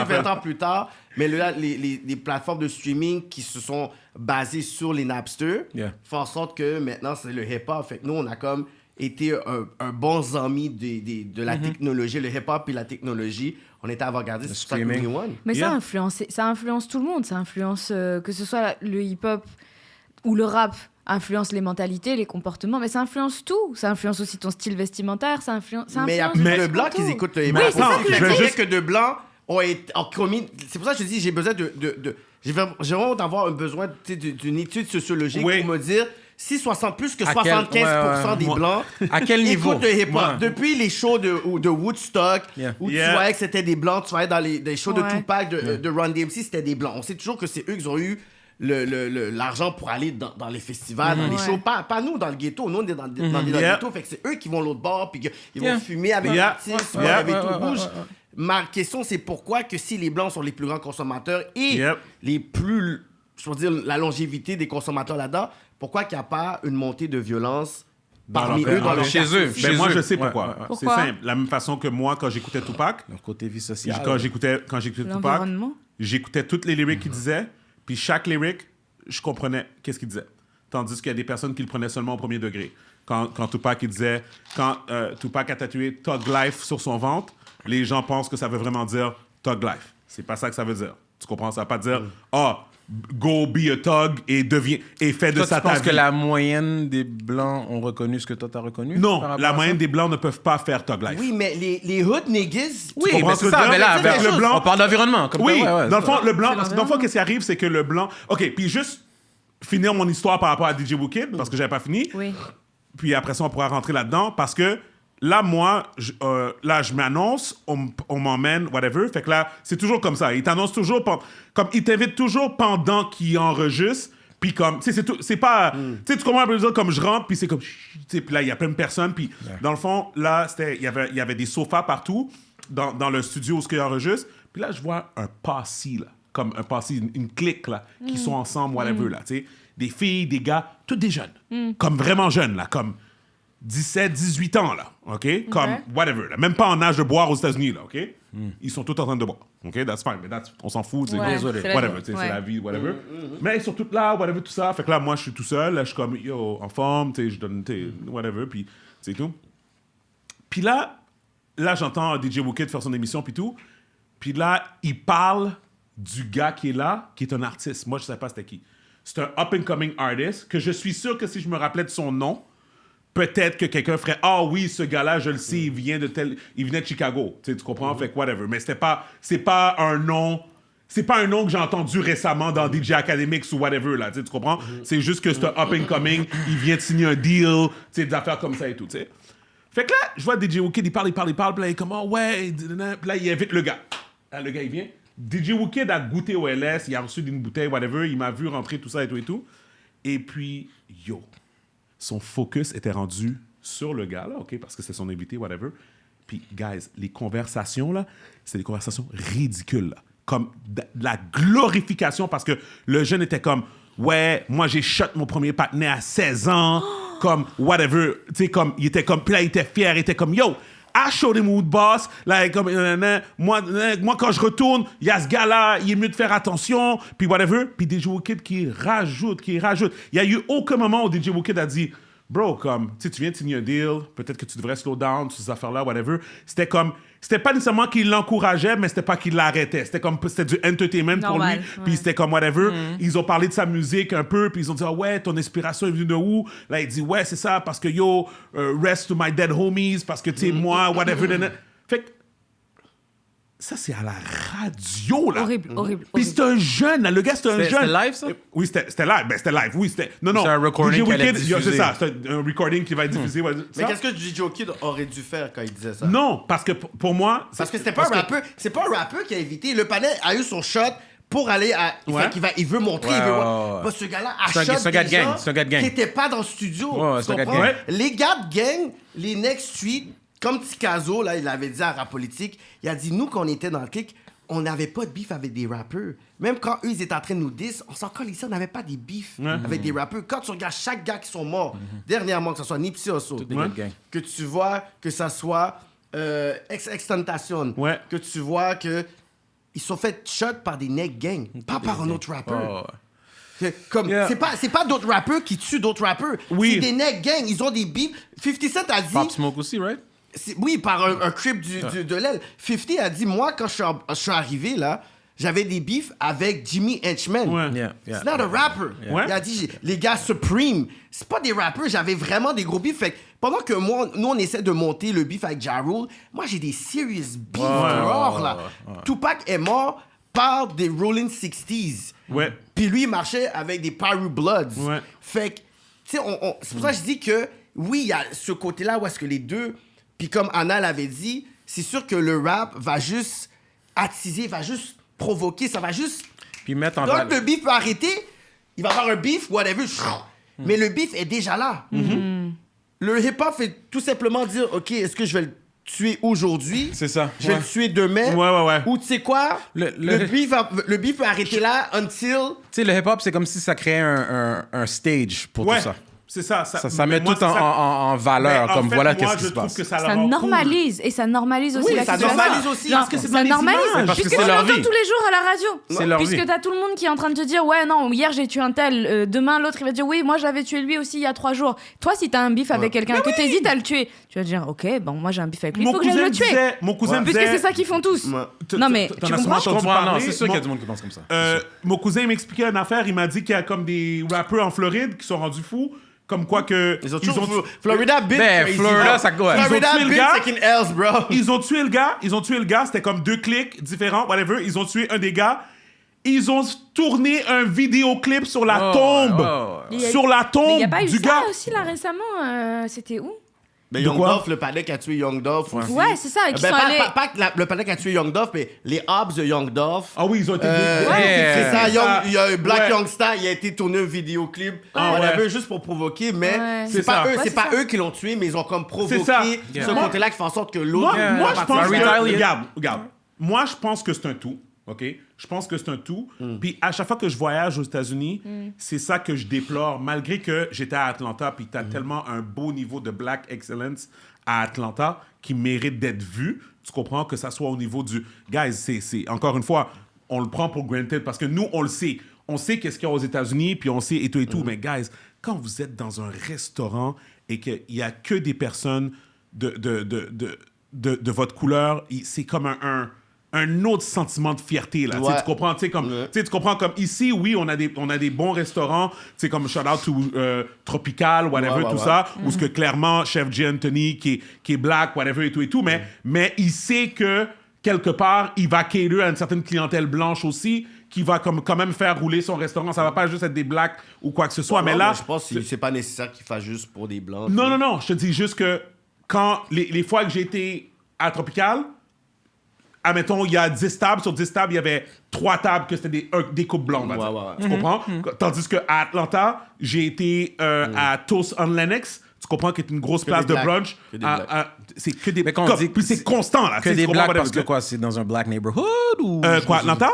20 ans plus tard. Mais là, les plateformes de streaming qui se sont basées sur les Napster font en sorte que maintenant, c'est le hip-hop. Fait que nous, on a comme été un bon ami de la technologie, le hip-hop et la technologie. On était avant-gardiste sur ça que New One. Mais ça influence tout le monde. Ça influence que ce soit le hip-hop ou le rap influence les mentalités, les comportements, mais ça influence tout. Ça influence aussi ton style vestimentaire. Mais il y a plus de blancs qui écoutent le hip-hop. Oui, c'est ça que je veux dire. que de blancs ont commis... C'est pour ça que je te dis, j'ai besoin j'ai vraiment d'avoir un besoin d'une étude sociologique pour me dire... Si plus que 75% des Blancs à quel niveau? écoutent le hip-hop. Depuis les shows de Woodstock, où tu voyais que c'était des Blancs, tu voyais dans les shows de Tupac, de Run DMC, c'était des Blancs. On sait toujours que c'est eux qui ont eu l'argent pour aller dans les festivals, dans les shows. Pas nous, dans le ghetto. Nous, on est dans le ghetto. Fait que c'est eux qui vont l'autre bord, puis ils vont fumer avec l'artiste, avec tout bouge. Ma question, c'est pourquoi que si les Blancs sont les plus grands consommateurs et les plus... Je veux dire, la longévité des consommateurs là-dedans, pourquoi qu'il n'y a pas une montée de violence parmi eux dans leur chez eux? Ben moi, je sais pourquoi. C'est simple. La même façon que moi, quand j'écoutais Tupac, leur côté vie sociale. Quand j'écoutais Tupac, j'écoutais toutes les lyrics qu'il disait, puis chaque lyric, je comprenais qu'est-ce qu'il disait. Tandis qu'il y a des personnes qui le prenaient seulement au premier degré. Quand Tupac, il disait... Quand Tupac a tatoué Thug Life sur son ventre, les gens pensent que ça veut vraiment dire Thug Life. C'est pas ça que ça veut dire. Tu comprends? Ça va pas dire go be a thug et fait de Toi, ça tu penses ta que vie. la moyenne des Blancs ont reconnu ce que toi, t'as reconnu? Non, par rapport la à moyenne ça? des Blancs ne peuvent pas faire thug life. Oui, mais les hood niggas... Oui, comprends mais ce que c'est je ça. veux Mais dire? là, C'est le blanc. on parle d'environnement. Comme Oui, ça, ouais, dans le fond, le blanc, C'est parce que dans le fond, l'environnement. qu'est-ce qui arrive, c'est que le blanc... OK, puis juste finir mon histoire par rapport à DJ Wicked, parce que j'avais pas fini. Oui. Puis après ça, on pourra rentrer là-dedans, parce que là, moi, je m'annonce, on m'emmène, whatever. Fait que là, c'est toujours comme ça. Il t'annonce toujours, comme il t'invite toujours pendant qu'il enregistre. Puis comme, tu sais, c'est pas... Tu sais, tu comprends un peu ça, comme je rentre, puis c'est comme... Tu sais, puis là, il y a plein de personnes, puis dans le fond, là, il y avait des sofas partout, dans le studio où il enregistre. Puis là, je vois un passy, là. Comme un passy, une clique, là, qui sont ensemble, whatever, là, tu sais. Des filles, des gars, tous des jeunes. Comme vraiment jeunes, là, comme 17, 18 ans, là, OK? Comme, whatever, là. Même pas en âge de boire aux États-Unis, là, OK? Ils sont tous en train de boire, OK? That's fine, mais on s'en fout, tu sais. Ouais, Désolé. c'est la Whatever, vie. tu sais, Ouais. c'est la vie, whatever. Mais ils sont tous là, whatever, tout ça. Fait que là, moi, je suis tout seul, là, je suis comme, yo, en forme, tu sais, je donne, tu sais, whatever, puis c'est tout. Puis là, j'entends DJ Wicked faire son émission, puis tout. Puis là, il parle du gars qui est là, qui est un artiste. Moi, je sais pas c'était qui. C'est un up-and-coming artist, que je suis sûr que si je me rappelais de son nom, peut-être que quelqu'un ferait « Ah oui, ce gars-là, je le sais, il venait de Chicago. » Tu sais, tu comprends? Fait que whatever. Mais c'est pas un nom... C'est pas un nom que j'ai entendu récemment dans DJ Academics ou whatever, là, tu sais, tu comprends? C'est juste que c'est un up-and-coming, il vient de signer un deal, tu sais, des affaires comme ça et tout, tu sais. Fait que là, je vois DJ Wicked, il parle, puis là, il est comme « Oh ouais, puis là, il invite le gars. Là, le gars, il vient. DJ Wicked a goûté au LS, il a reçu une bouteille, whatever, il m'a vu rentrer, tout ça et tout et tout. Et puis, yo... Son focus était rendu sur le gars, là, OK, parce que c'est son invité, whatever. Puis, guys, les conversations, là, c'est des conversations ridicules, là. Comme de la glorification, parce que le jeune était comme, ouais, moi, j'ai shot mon premier partenaire à 16 ans, comme, whatever. Tu sais, comme, il était comme, puis là, il était fier, il était comme, yo, I showed him wood boss, like, comme, moi, quand je retourne, il y a ce gars-là, il est mieux de faire attention, puis whatever. Puis DJ Wicked qui rajoute. Il y a eu aucun moment où DJ Wicked a dit, bro, comme, tu sais, tu viens de signer un deal, peut-être que tu devrais slow down sur ces affaires-là, whatever. C'était pas nécessairement qu'il l'encourageait, mais c'était pas qu'il l'arrêtait. C'était du entertainment Normal, pour lui, ouais. puis c'était comme whatever. Ils ont parlé de sa musique un peu, puis ils ont dit, ah ouais, ton inspiration est venue de où? Là, il dit, ouais, c'est ça, parce que yo, rest to my dead homies, parce que, tu sais, moi, whatever. Fait que, ça, c'est à la radio, là. Horrible. Puis c'était un jeune, là. Le gars, c'était un jeune. C'était live, ça? Oui, c'était live. Ben, c'était live, oui. Non. C'est un recording DJ qui allait être Wicked, diffusé. c'est ça. C'est un recording qui va être diffusé. ouais, Mais ça. qu'est-ce que DJ Kid aurait dû faire quand il disait ça? Non, parce que pour moi... Parce que c'était pas un rappeur. C'est pas un rappeur qui a invité. Le panel a eu son shot pour aller à... Ouais. Fait il veut montrer, Ouais, il veut ouais, voir. ouais. Bah, ce gars-là a C'est un- shot c'est un gars de des gang, gens c'est un gars de gang. qui étaient pas dans le studio. Ouais, tu c'est un gars de comprends? gang. Les gars de gang, les Next Street, comme Tikazo, là, il avait dit à Rap Politique, il a dit, nous, quand on était dans le clic, on n'avait pas de beef avec des rappeurs. Même quand eux, ils étaient en train de nous diss, on s'en colle ici, on n'avait pas des beefs avec des rappeurs. Quand tu regardes chaque gars qui sont morts, dernièrement, que ce soit Nipsey Hussle, des gars de gang. que tu vois que ça soit Extentation, Ouais. que tu vois que ils sont fait shot par des neck gang, pas par un autre rappeur. Oh, ouais. Comme, Yeah. c'est pas d'autres rappeurs qui tuent d'autres rappeurs. Oui. C'est des neck gang, ils ont des beefs. 50 Cent a dit... Pop Smoke aussi, right? Oui, par un crip de l'aile. 50 a dit, moi, quand je suis arrivé, là, j'avais des beefs avec Jimmy Henchman. Ouais. Yeah. C'est not a rapper. Ouais. Il a dit, les gars Supreme, c'est pas des rappeurs, j'avais vraiment des gros beefs. Fait que pendant que nous, on essaie de monter le beef avec Ja Rule, moi, j'ai des serious beefs dehors, là. Tupac est mort par des Rolling 60s. Ouais. Puis lui, il marchait avec des Piru Bloods. Ouais. Fait que, tu sais, c'est pour ça que je dis que, oui, il y a ce côté-là où est-ce que les deux... Puis comme Anna l'avait dit, c'est sûr que le rap va juste attiser, va juste provoquer, ça va juste... Puis mettre en Donc valeur. le beef peut arrêter, il va y avoir un beef, whatever, mais le beef est déjà là. Le hip-hop fait tout simplement dire, OK, est-ce que je vais le tuer aujourd'hui? C'est ça. Je vais Ouais. le tuer demain? Ouais. Ou tu sais quoi? Le Le beef peut arrêter là until... Tu sais, le hip-hop, c'est comme si ça créait un stage pour Ouais. tout ça. C'est ça. Ça met moi, tout c'est ça. en valeur, Mais en comme fait, voilà moi, qu'est-ce qui je se trouve passe. que ça, Ça normalise et ça normalise aussi Oui, la ça situation. normalise aussi, Genre, parce que c'est dans ça les normalise images. Parce que puisque c'est tu leur l'entends vie. tous les jours à la radio. C'est leur Puisque vie. t'as tout le monde qui est en train de te dire ouais non hier j'ai tué un tel, demain l'autre il va dire oui moi j'avais tué lui aussi il y a 3 jours. Toi si t'as un bif avec quelqu'un que t'hésites à le tuer, tu vas dire ok bon moi j'ai un bif avec lui, il faut que j'aille le tuer. Mon cousin Puisque disait... c'est ça qu'ils font tous. Ouais. Non mais T'en tu as sûrement comprends? Je entendu comprends, non, parler. c'est sûr qu'il y a du monde qui pense comme ça. Mon cousin m'expliquait une affaire, il m'a dit qu'il y a comme des rappeurs en Floride qui sont rendus fous, comme quoi que... Ils ont Florida bit Ben, crazy, Florida, bro. ça quoi? Florida Ils ont tué le bit gars. taking L's, bro. Ils ont tué le gars, c'était comme 2 clics différents, whatever. Ils ont tué un des gars. Ils ont tourné un vidéoclip sur la tombe. Il y a- Sur la Mais il tombe n'y a pas eu du ça gars. aussi là récemment, c'était où? Mais De Young quoi? Dolph, le palais qui a tué Young Dolph aussi. Ouais c'est ça, qui Ben, sont allés... pas que le palais qui a tué Young Dolph, mais les Hobbs de Young Dolph. Ah oui, ils ont été... C'est ça, ça. il y a un Black Ouais. Youngstar, il a été tourné un vidéoclip, ouais. juste pour provoquer, mais Ouais. c'est C'est pas ça. eux, Ouais, c'est c'est pas ça. eux qui l'ont tué, mais ils ont comme provoqué C'est ça. ce Moi- côté-là qui fait en sorte que l'autre. Moi, je pense que... Retaliate. Regarde. Moi, je pense que c'est un tout. OK? Je pense que c'est un tout. Puis à chaque fois que je voyage aux États-Unis, c'est ça que je déplore. Malgré que j'étais à Atlanta, puis tu as tellement un beau niveau de Black Excellence à Atlanta qui mérite d'être vu. Tu comprends? Que ça soit au niveau du... Guys, c'est encore une fois, on le prend pour granted parce que nous, on le sait. On sait qu'est-ce qu'il y a aux États-Unis, puis on sait et tout et tout. Mais guys, quand vous êtes dans un restaurant et qu'il n'y a que des personnes de votre couleur, c'est comme un autre sentiment de fierté là. Tu sais, Ouais. tu comprends, tu sais, comme tu sais, tu comprends comme ici, oui, on a des bons restaurants, tu sais, comme shout out to Tropical, whatever, Ouais, tout ouais. ça, où ce que clairement Chef J. Anthony qui est black, whatever et tout, mais il sait que quelque part il va cater à une certaine clientèle blanche aussi qui va comme quand même faire rouler son restaurant. Ça va pas juste être des blacks ou quoi que ce soit, mais Non, là je pense que c'est pas nécessaire qu'il fasse juste pour des blancs. non, je te dis juste que quand les fois que j'ai été à Tropical, admettons, il y a 10 tables. Sur 10 tables, il y avait 3 tables que c'était des coupes blancs, on va dire. Ouais. Tu comprends? Tandis qu'à Atlanta, j'ai été à Toast on Lennox. Tu comprends qu'il y a une grosse place des de blacks. brunch. Que des blacks. C'est que des... Mais quand on comme- dit puis c'est constant, là. Que Tu des comprends, blacks whatever. parce que quoi, c'est dans un black neighborhood ou... Quoi, Atlanta?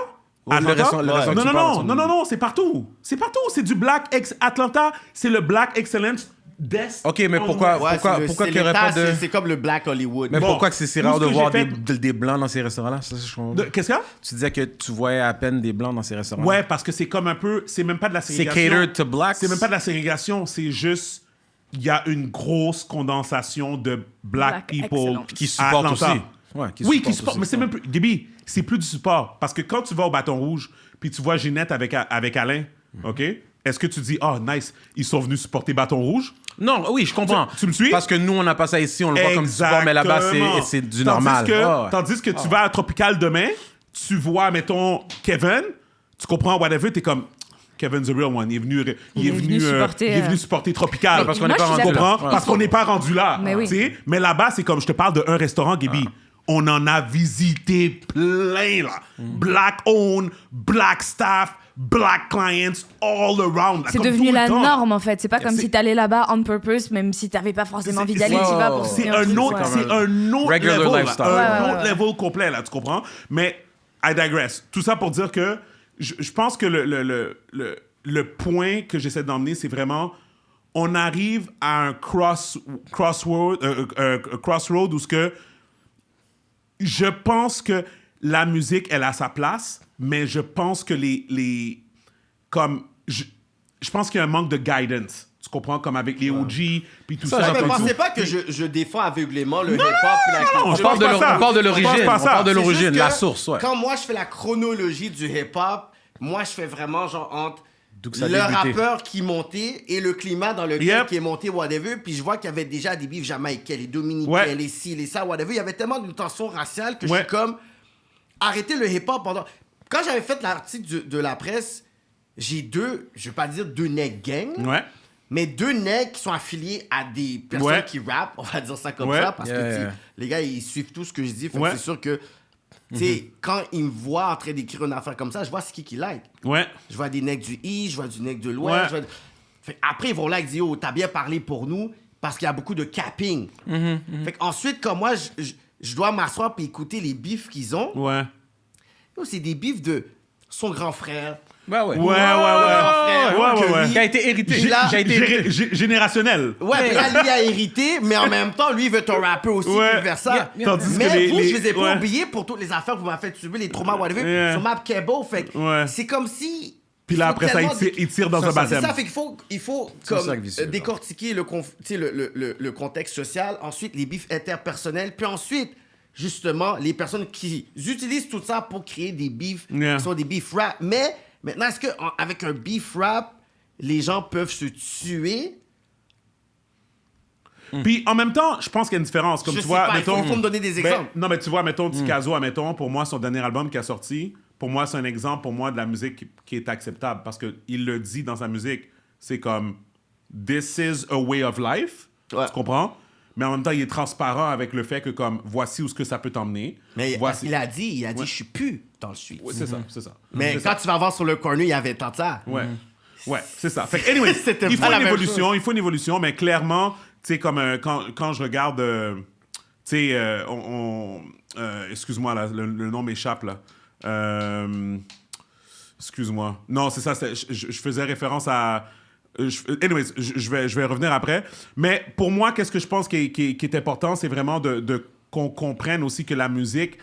Ou le Atlanta? restaurant- le restaurant que tu parles, Non, c'est partout. C'est partout. C'est du Black Atlanta, c'est le Black Excellence Desk. Ok, mais pourquoi- Ouais, pourquoi qu'il y aurait pas de- C'est comme le Black Hollywood. Mais Bon, pourquoi que c'est si tout rare ce de que voir j'ai des blancs dans ces restaurants-là? Ça, je comprends. Qu'est-ce qu'il y a? Tu disais que tu voyais à peine des blancs dans ces restaurants. Ouais, parce que c'est comme un peu... C'est même pas de la C'est ségrégation. catered to blacks. C'est même pas de la ségrégation, c'est juste... Il y a une grosse condensation de black Black people excellent. Qui à supportent Atlanta. aussi. Ouais, Oui, qui supportent. aussi. Mais c'est même plus... Déby, c'est plus du support. Parce que quand tu vas au Bâton Rouge, puis tu vois Ginette avec Alain, OK? Est-ce que tu dis, oh, nice, ils sont venus supporter Bâton Rouge? Non, oui, je comprends. Tu me suis? Parce que nous, on n'a pas ça ici, on le voit comme du support, mais là-bas, Exactement. c'est du Tandis normal. que- Ouais, ouais. Tandis que tu vas à Tropical demain, tu vois, mettons, Kevin, tu comprends, whatever, t'es comme... Kevin the Real One, il est venu supporter Tropical. Non, parce qu'on Moi, n'est pas je suis rendu Tu là. comprends? Ouais. Parce qu'on n'est pas rendu là. Mais oui. tu sais. Mais là-bas, c'est comme je te parle d'un restaurant, Gaby. On en a visité plein, là. Black owned, black staff, black clients, all around. là, C'est comme devenu tout le la temps. norme en fait. C'est pas comme C'est- si t'allais là-bas on purpose, même si t'avais pas forcément envie d'aller, C'est- tu vas pour c'est signer C'est un truc, autre, ouais. c'est un autre Regular level, là. lifestyle. Un autre Ouais. level complet, là, tu comprends? Mais I digress. Tout ça pour dire que je pense que le point que j'essaie d'emmener, c'est vraiment on arrive à un crossroad où ce que je pense que la musique, elle a sa place, mais je pense que je pense qu'il y a un manque de guidance. Tu comprends? Comme avec les OG, puis tout Ça, ça. j'ai Mais puis entendu. tout. pensez pas que je défends aveuglément le hip-hop et la culture. on parle de On parle de l'origine. pense pas On ça. parle de C'est l'origine, juste la que source, ouais. Quand moi, je fais la chronologie du hip-hop, moi, je fais vraiment genre entre D'où que ça a le débuté. rappeur qui montait et le climat dans lequel Yep. qui est monté, whatever. Puis je vois qu'il y avait déjà des bifs jamaïcains, les dominicains, Ouais. les ci, les ça, whatever. Il y avait tellement d'une tension raciale que je Ouais. suis comme... Arrêtez le hip-hop pendant... Quand j'avais fait l'article de la presse, j'ai je vais pas dire deux nègres gang, Ouais. mais deux nègres qui sont affiliés à des personnes Ouais. qui rappent, on va dire ça comme Ouais. ça, parce que Yeah, tu sais, yeah. les gars, ils suivent tout ce que je dis. Fait que Ouais. c'est sûr que, tu sais, quand ils me voient en train d'écrire une affaire comme ça, je vois ce qui like. Ouais. Je vois des nègres du East, je vois du nègre de l'Ouest. Ouais. je vois- Fait que après, ils vont like dire, oh, t'as bien parlé pour nous, parce qu'il y a beaucoup de capping. Fait ensuite, comme moi, je dois m'asseoir et écouter les bifs qu'ils ont. Ouais. Yo, c'est des bifs de son grand frère, Ouais. Ouais. Qui a été hérité. Générationnel. Ouais, puis là, lui a hérité, mais en même temps, lui, il veut être un rappeur aussi, Ouais. versa. Tandis que Mais vous, je les ai pas ouais. oubliés pour toutes les affaires que vous m'avez fait subir, les traumas, whatever, Yeah. sur Map Kebo. Fait que Ouais. c'est comme si... Puis là, il faut après ça, tellement il tire dans un C'est baptême. ça, fait qu'il faut C'est un comme, cercle vicieux, décortiquer le contexte social, ensuite les bifs interpersonnels, puis ensuite, justement, les personnes qui utilisent tout ça pour créer des bifs Yeah. qui sont des bifs rap. Mais maintenant, est-ce qu'avec un beef rap, les gens peuvent se tuer? Puis en même temps, je pense qu'il y a une différence. Comme Je tu sais vois, pas, mettons. il faut me donner des Ben, exemples. non, mais tu vois, mettons, Ticazo, admettons, pour moi, son dernier album qui a sorti, pour moi, c'est un exemple, pour moi, de la musique qui est acceptable. Parce qu'il le dit dans sa musique, c'est comme This is a way of life. Ouais. Tu comprends? Mais en même temps, il est transparent avec le fait que, comme, voici où ce que ça peut t'emmener. Mais voici... il a dit, je suis plus dans le street. Ouais, c'est ça, c'est ça. Mais C'est quand ça. tu vas voir sur le corner, il y avait tant de ça. Ouais. Ouais, c'est ça. Fait que, anyway, C'était il pas faut la une même évolution, il faut une évolution, mais clairement, tu sais, comme quand je regarde, tu sais, excuse-moi, là, le nom m'échappe, là. Excuse-moi. Non, c'est ça, je faisais référence à... anyways, je vais revenir après. Mais pour moi, qu'est-ce que je pense qui est important, c'est vraiment qu'on comprenne aussi que la musique,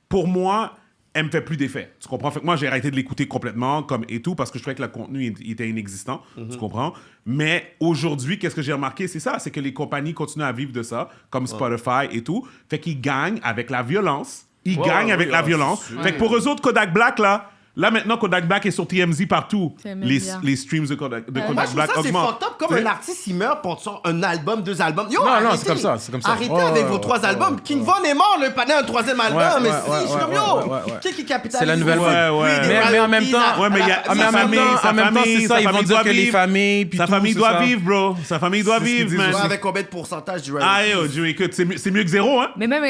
pour moi, elle me fait plus d'effet. Tu comprends? Fait que moi, j'ai arrêté de l'écouter complètement, comme et tout, parce que je trouvais que le contenu il était inexistant. Tu comprends? Mais aujourd'hui, qu'est-ce que j'ai remarqué? C'est ça, c'est que les compagnies continuent à vivre de ça, comme Spotify et tout. Fait qu'ils gagnent avec la violence. Ils gagnent avec la violence. Fait que pour eux autres, Kodak Black, là, maintenant, Kodak Black est sur TMZ partout. Les streams de Kodak Moi, je trouve Black ça, c'est augmentent. fucked up. Comme un artiste, il meurt, pour on te sort un album, 2 albums. Yo, Non, arrêtez. c'est comme ça, c'est comme ça. Arrêtez Ouais, avec ouais, vos 3 ouais, albums. King Von est mort, le panel un 3e album. Ouais, mais ouais, si, ouais, je suis comme, ouais, yo, ouais. qui capitalise? C'est la nouvelle Oui, vague. Ouais, des mais en même royalties temps- Ouais, mais il y a à la- sa famille, en même temps, c'est ça, ils vont famille dire doit que les vivre. familles, puis Sa tout, famille c'est doit ça. vivre, bro. Sa famille doit C'est ce qu'ils vivre, disent man. Ouais, avec combien de pourcentage du Ah, royalties? yo, Joe, écoute, c'est mieux que zéro, hein? Mais même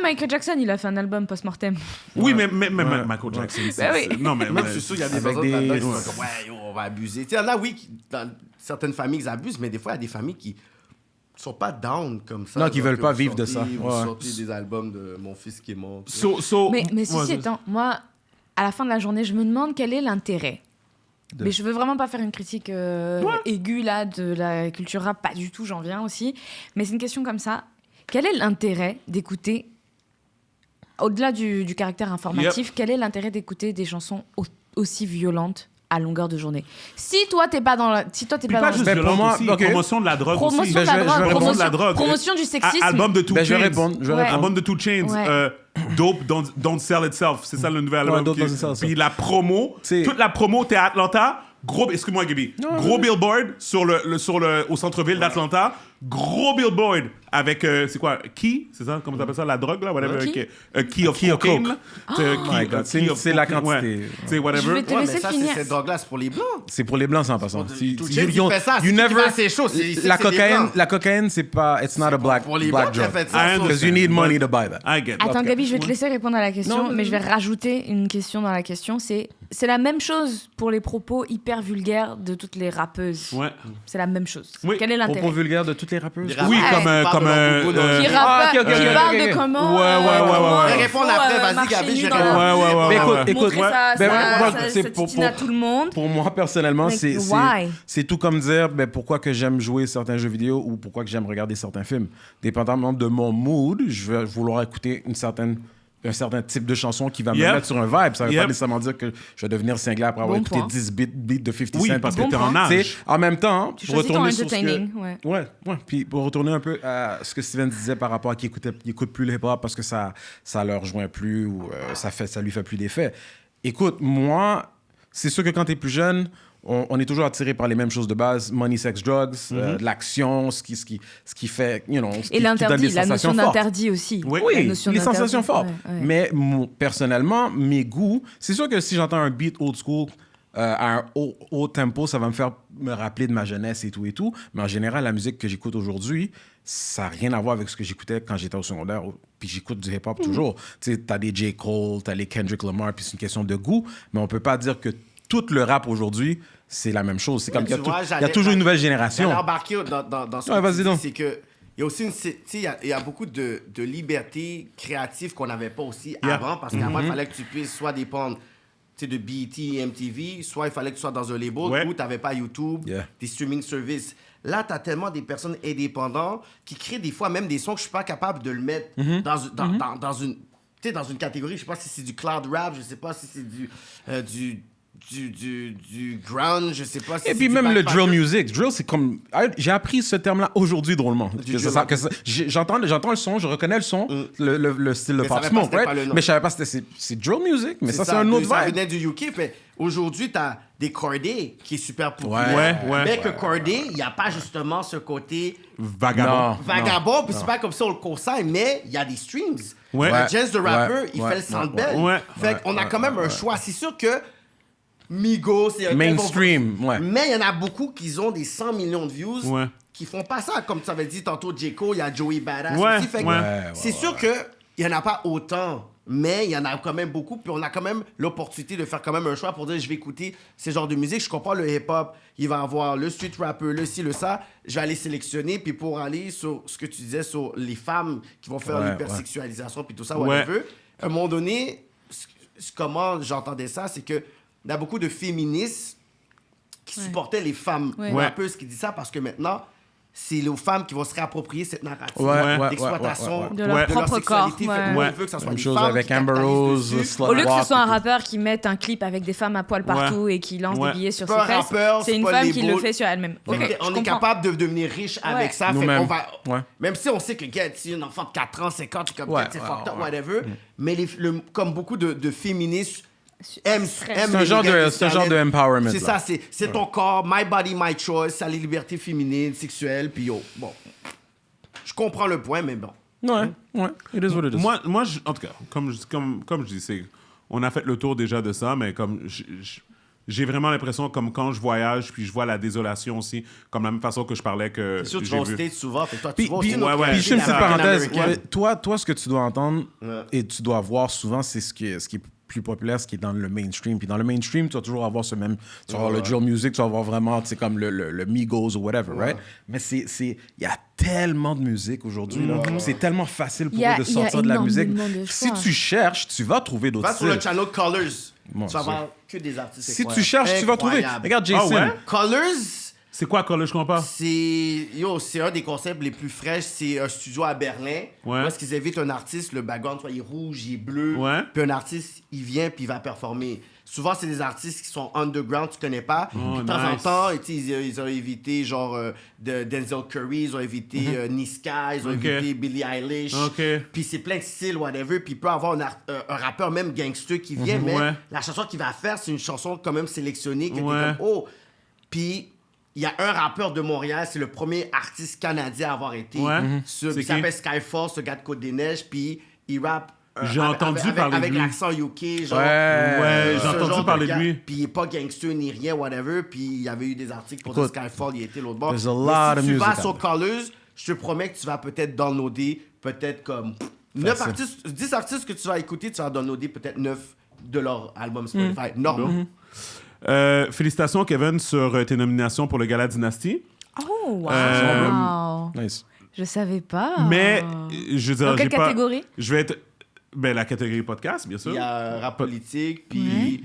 Michael Jackson, il a fait un album post-mortem. Oui, mais Michael Jackson. Ben oui. Non, mais Même, je suis sûr, il y a des Avec personnes des- là-dedans qui ouais. sont comme, ouais, yo, on va abuser. Tu sais, là, oui, dans certaines familles, ils abusent, mais des fois, il y a des familles qui sont pas down comme ça. Non, qui genre veulent que pas vous vivre de sortez- ça. Vous Ouais. sortez des albums de mon fils qui est mort. Mais ceci étant, moi, à la fin de la journée, je me demande quel est l'intérêt. Mais je veux vraiment pas faire une critique aiguë là de la culture rap, pas du tout, j'en viens aussi. Mais c'est une question comme ça. Quel est l'intérêt d'écouter, au-delà du caractère informatif, quel est l'intérêt d'écouter des chansons aussi violentes à longueur de journée? Si toi t'es pas dans la, si toi t'es Puis pas pas dans juste Ben, pour violente moi, aussi, ok. promotion de la drogue promotion aussi. de la je vais drogue, répondre de la drogue. promotion du sexisme. Album de Two Ben, je vais Chainz. répondre. Ouais. Album de Two Chainz. Ouais. Dope, don't sell itself. C'est ça le nouvel Ouais, album. Dope, Don't Sell Itself. Puis la promo, C'est- toute la promo, t'es à Atlanta. Gros, excuse-moi, Gaby. Gros billboard au centre-ville d'Atlanta. Gros billboard avec, c'est quoi, Key, c'est ça? Comment t'appelles ça? La drogue, là? Whatever. Key? Key of Key of cocaine, coke. là. Oh my God, c'est la quantité. C'est whatever. Je vais te Ouais, mais laisser ça, finir. c'est cette drogue-là, c'est pour les blancs. C'est pour les blancs, ça, en passant. Tout Chainz, il fait ça. you C'est never. c'est chaud. La cocaïne, c'est pas. It's not a black Pour les blancs black qui a drug. fait ça. I Because you need money to buy that. I get it. Attends, Ok. Gabi, je vais te laisser répondre à la question, Non, mais je vais rajouter une question dans la question. C'est la même chose pour les propos hyper vulgaires de toutes les rappeuses. Ouais. C'est la même chose. Oui. Quel est l'intérêt? Propos vulgaires de toutes les rappeuses. Oui, Ouais. comme Qui, Ah, ok, ok, qui ok, parle ok. de comment. Ouais. Répondre après, vas-y, Gabi, je réponds. Mais écoute, Montrer écoute, ça, ben, ça, moi, ça, c'est ça pour- titine à tout le monde. Pour moi, personnellement, Like, c'est why? c'est tout comme dire ben, pourquoi que j'aime jouer certains jeux vidéo ou pourquoi que j'aime regarder certains films. Dépendamment de mon mood, je vais vouloir écouter un certain type de chanson qui va me Yep. mettre sur un vibe. Ça ne veut Yep. pas nécessairement dire que je vais devenir cinglé après avoir Bon écouté point. 10 beats de 50 Oui, Cent. parce que Bon t'es en point. Tu sais, âge. en même temps, Tu pour choisis ton retourner sur ce entertaining, que... ouais. Ouais. Puis pour retourner un peu à ce que Steven disait par rapport à qui écoute plus le hip-hop parce que ça leur rejoint plus ou ça lui fait plus d'effet. Écoute, moi, c'est sûr que quand tu es plus jeune, on est toujours attiré par les mêmes choses de base, money, sex, drugs, de l'action, ce qui fait, ce Et qui donne des l'interdit, la sensations notion fortes. d'interdit aussi. Oui. La Oui, notion les d'interdit, sensations fortes. ouais. Mais personnellement, mes goûts, c'est sûr que si j'entends un beat old school à un haut tempo, ça va me rappeler de ma jeunesse et tout. Mais en général, la musique que j'écoute aujourd'hui, ça n'a rien à voir avec ce que j'écoutais quand j'étais au secondaire. Puis j'écoute du hip-hop toujours. Tu sais, t'as des J. Cole, t'as les Kendrick Lamar, puis c'est une question de goût. Mais on peut pas dire que tout le rap aujourd'hui, c'est la même chose. C'est comme qu'il y a toujours une nouvelle génération. J'allais embarquer dans ce Ouais, que vas-y tu donc. dis, c'est que il y a aussi il y a beaucoup de liberté créative qu'on n'avait pas aussi Yeah. avant, parce qu'avant, il fallait que tu puisses soit dépendre de BET, MTV, soit il fallait que tu sois dans un label ou tu n'avais pas YouTube, des streaming services. Là, tu as tellement des personnes indépendantes qui créent des fois même des sons que je suis pas capable de le mettre dans une catégorie. Je sais pas si c'est du cloud rap, je sais pas si c'est du grunge, je sais pas si et c'est puis du même le backpacker. drill music. Drill, c'est comme... J'ai appris ce terme-là aujourd'hui drôlement. J'entends le son, je reconnais le son, le style de Mais Pop ça savais pas Smoke, c'était pas le right? nom. Mais je savais pas c'était c'est drill music, mais ça c'est un autre Ça vibe. venait du UK. Aujourd'hui, tu as des Corday qui est super populaire. Ouais. Mais que Corday, il n'y a pas justement ce côté Vagabond. vagabond, puis c'est pas comme ça on le consigne, mais il y a des streams. Ouais. Jens the Rapper, il Ouais. fait le Sandbell. Ouais. Fait qu'on a quand même un choix. C'est sûr que Migos, c'est un Mainstream, ouais. Mais il y en a beaucoup qui ont des 100 millions de views Ouais. qui font pas ça. Comme tu avais dit tantôt, J. Cole, il y a Joey Badass Ouais, aussi. Fait que ouais. c'est sûr qu'il n'y en a pas autant. Mais il y en a quand même beaucoup, puis on a quand même l'opportunité de faire quand même un choix pour dire je vais écouter ces genres de musique. Je comprends le hip-hop, il va avoir le street rapper, le ci, le ça. Je vais aller sélectionner, puis pour aller sur ce que tu disais sur les femmes qui vont faire l'hypersexualisation, puis tout ça, whatever. À un moment donné, comment j'entendais ça, c'est que il y a beaucoup de féministes qui supportaient les femmes rappeuses qui disent ça parce que maintenant, c'est les femmes qui vont se réapproprier cette narrative d'exploitation de leur propre sexualité. corps. Fait que moi, je veux que ça soit Même des chose femmes avec qui Amber capitalisent Rose, dessus. Slut Au lieu que Walk ce soit un et tout. rappeur qui mette un clip avec des femmes à poil partout et qui lance des billets sur ses pas un fesses, rappeur, c'est c'est une pas femme les qui beaux- le fait sur elle-même. Fait Ok, que on est capable de devenir riche avec ça. Fait Nous-mêmes. qu'on va... Ouais. Même si on sait que si une enfant de 4 ans, 50, comme Ouais, c'est ouais, fucked up, ouais. whatever. Mais comme beaucoup de féministes aiment C'est un genre de empowerment, C'est là. ça, c'est ton corps, my body, my choice, ça les libertés féminines, sexuelles, puis bon. Je comprends le point, mais bon. Ouais, it is what it is. Moi en tout cas, comme je dis, on a fait le tour déjà de ça, mais comme j'ai vraiment l'impression, comme quand je voyage, puis je vois la désolation aussi, comme la même façon que je parlais que C'est sûr, tu j'ai vas au vu. States souvent, fait que toi, tu Puis, vas aussi puis, notre ouais. puis je fais une petite African parenthèse. American. Toi, ce que tu dois entendre et tu dois voir souvent, c'est ce qui est plus populaire, ce qui est dans le mainstream. Puis dans le mainstream, tu vas toujours avoir ce même... Tu vas avoir le drill music, tu vas avoir vraiment, tu sais, comme le Migos ou whatever, right? Mais il y a tellement de musique aujourd'hui, là. C'est tellement facile pour Il y a- eux de il y a sortir de la musique. énormément de Si choix. tu cherches, tu vas trouver d'autres Va sur le styles. channel Colors. Mon Tu vas Dieu. voir que des artistes. Si tu cherches, tu vas trouver. Incroyable. Regarde Jason. Ah ouais? Colors, C'est quoi, Color, je comprends pas? c'est un des concepts les plus fraîches. C'est un studio à Berlin. Ouais. Où est-ce qu'ils invitent un artiste, le background, soit il est rouge, il est bleu. Ouais. Puis un artiste, il vient puis il va performer. Souvent, c'est des artistes qui sont underground, tu connais pas. Puis de temps en nice. temps, tu sais, ils ont invité genre de Denzel Curry, ils ont invité Niska, ils ont invité Billie Eilish. Ok. Puis c'est plein de styles, whatever. Puis il peut avoir un rappeur, même gangster, qui vient, mais Ouais. la chanson qu'il va faire, c'est une chanson quand même sélectionnée. Que t'es Ouais. comme, oh! Puis il y a un rappeur de Montréal, c'est le premier artiste canadien à avoir été. Ouais. Ce, C'est il s'appelle qui? Skyfall, ce gars de Côte-des-Neiges, puis il rappe. J'ai entendu parler de avec lui. l'accent UK, genre. Ouais, j'ai ce entendu genre parler de gars. lui. Puis il est pas gangster ni rien, whatever. Puis il y avait eu des articles pour Écoute, dire Skyfall, il était l'autre bord. there's a Mais lot of si tu vas music sur out Colors, je te promets que tu vas peut-être downloader, peut-être comme 9 artistes, 10 artistes que tu vas écouter, tu vas downloader peut-être 9 de leur album Spotify. Normal. Félicitations, Kevin, sur tes nominations pour le Gala Dynasty. Oh, wow. Nice. Je savais pas. Mais, je veux dire, Dans quelle j'ai pas... catégorie? Je vais être... Ben, la catégorie podcast, bien sûr. Il y a rap politique, puis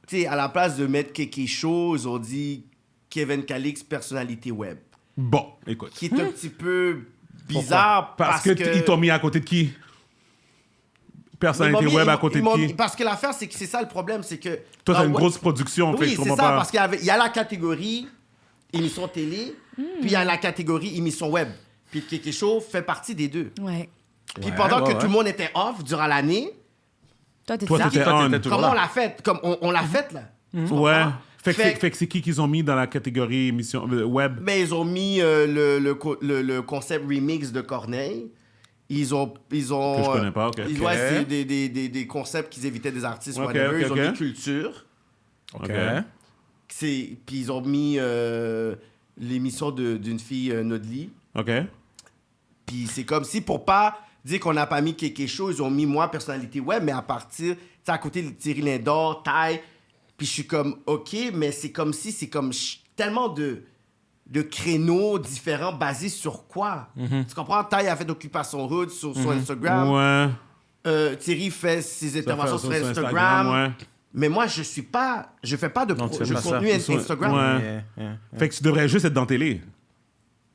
tu sais, à la place de mettre quelque chose, ils ont dit Kevin Calix, personnalité web. Bon, écoute. Qui est un petit peu bizarre Parce que ils t'ont mis à côté de qui? Personnalité Ils m'ont web mis- à côté ils de m'ont qui? mis- Parce que l'affaire, c'est que c'est ça le problème, c'est que... Toi, t'as dans une web- grosse production, fait que Oui, je c'est comprends ça, pas. parce qu'il y a la catégorie émission télé, puis il y a la catégorie émission web. Puis Kéké Show fait partie des deux. Ouais. Puis pendant que ouais. tout le monde était off durant l'année, Toi, t'es Toi, ça? t'étais Toi, on. t'étais toujours comment là. on l'a fait? Comme on l'a fait, là. Tu Ouais. comprends? Fait que c'est qui qu'ils ont mis dans la catégorie émission web? Mais ils ont mis le concept remix de Corneille. Ils ont Que je connais pas, ok. Ils ont essayé des concepts qu'ils évitaient des artistes, Ok, whatever. ok, Ils ont ok. mis culture. OK. Puis ils ont mis l'émission d'une fille Nodli. OK. Puis c'est comme si, pour pas dire qu'on n'a pas mis quelque chose, ils ont mis moi, personnalité web, mais à partir, tu sais, à côté de Thierry Lindor, Taille. Puis je suis comme, OK, mais c'est comme si, tellement de créneaux différents basés sur quoi? Tu comprends? Taille a fait Occupation Hood sur Instagram. Ouais. Thierry fait ses interventions Ça fait sur ça Instagram. ouais. Mais moi, je fais pas de contenu Instagram. Ouais. Fait que tu devrais juste être dans télé.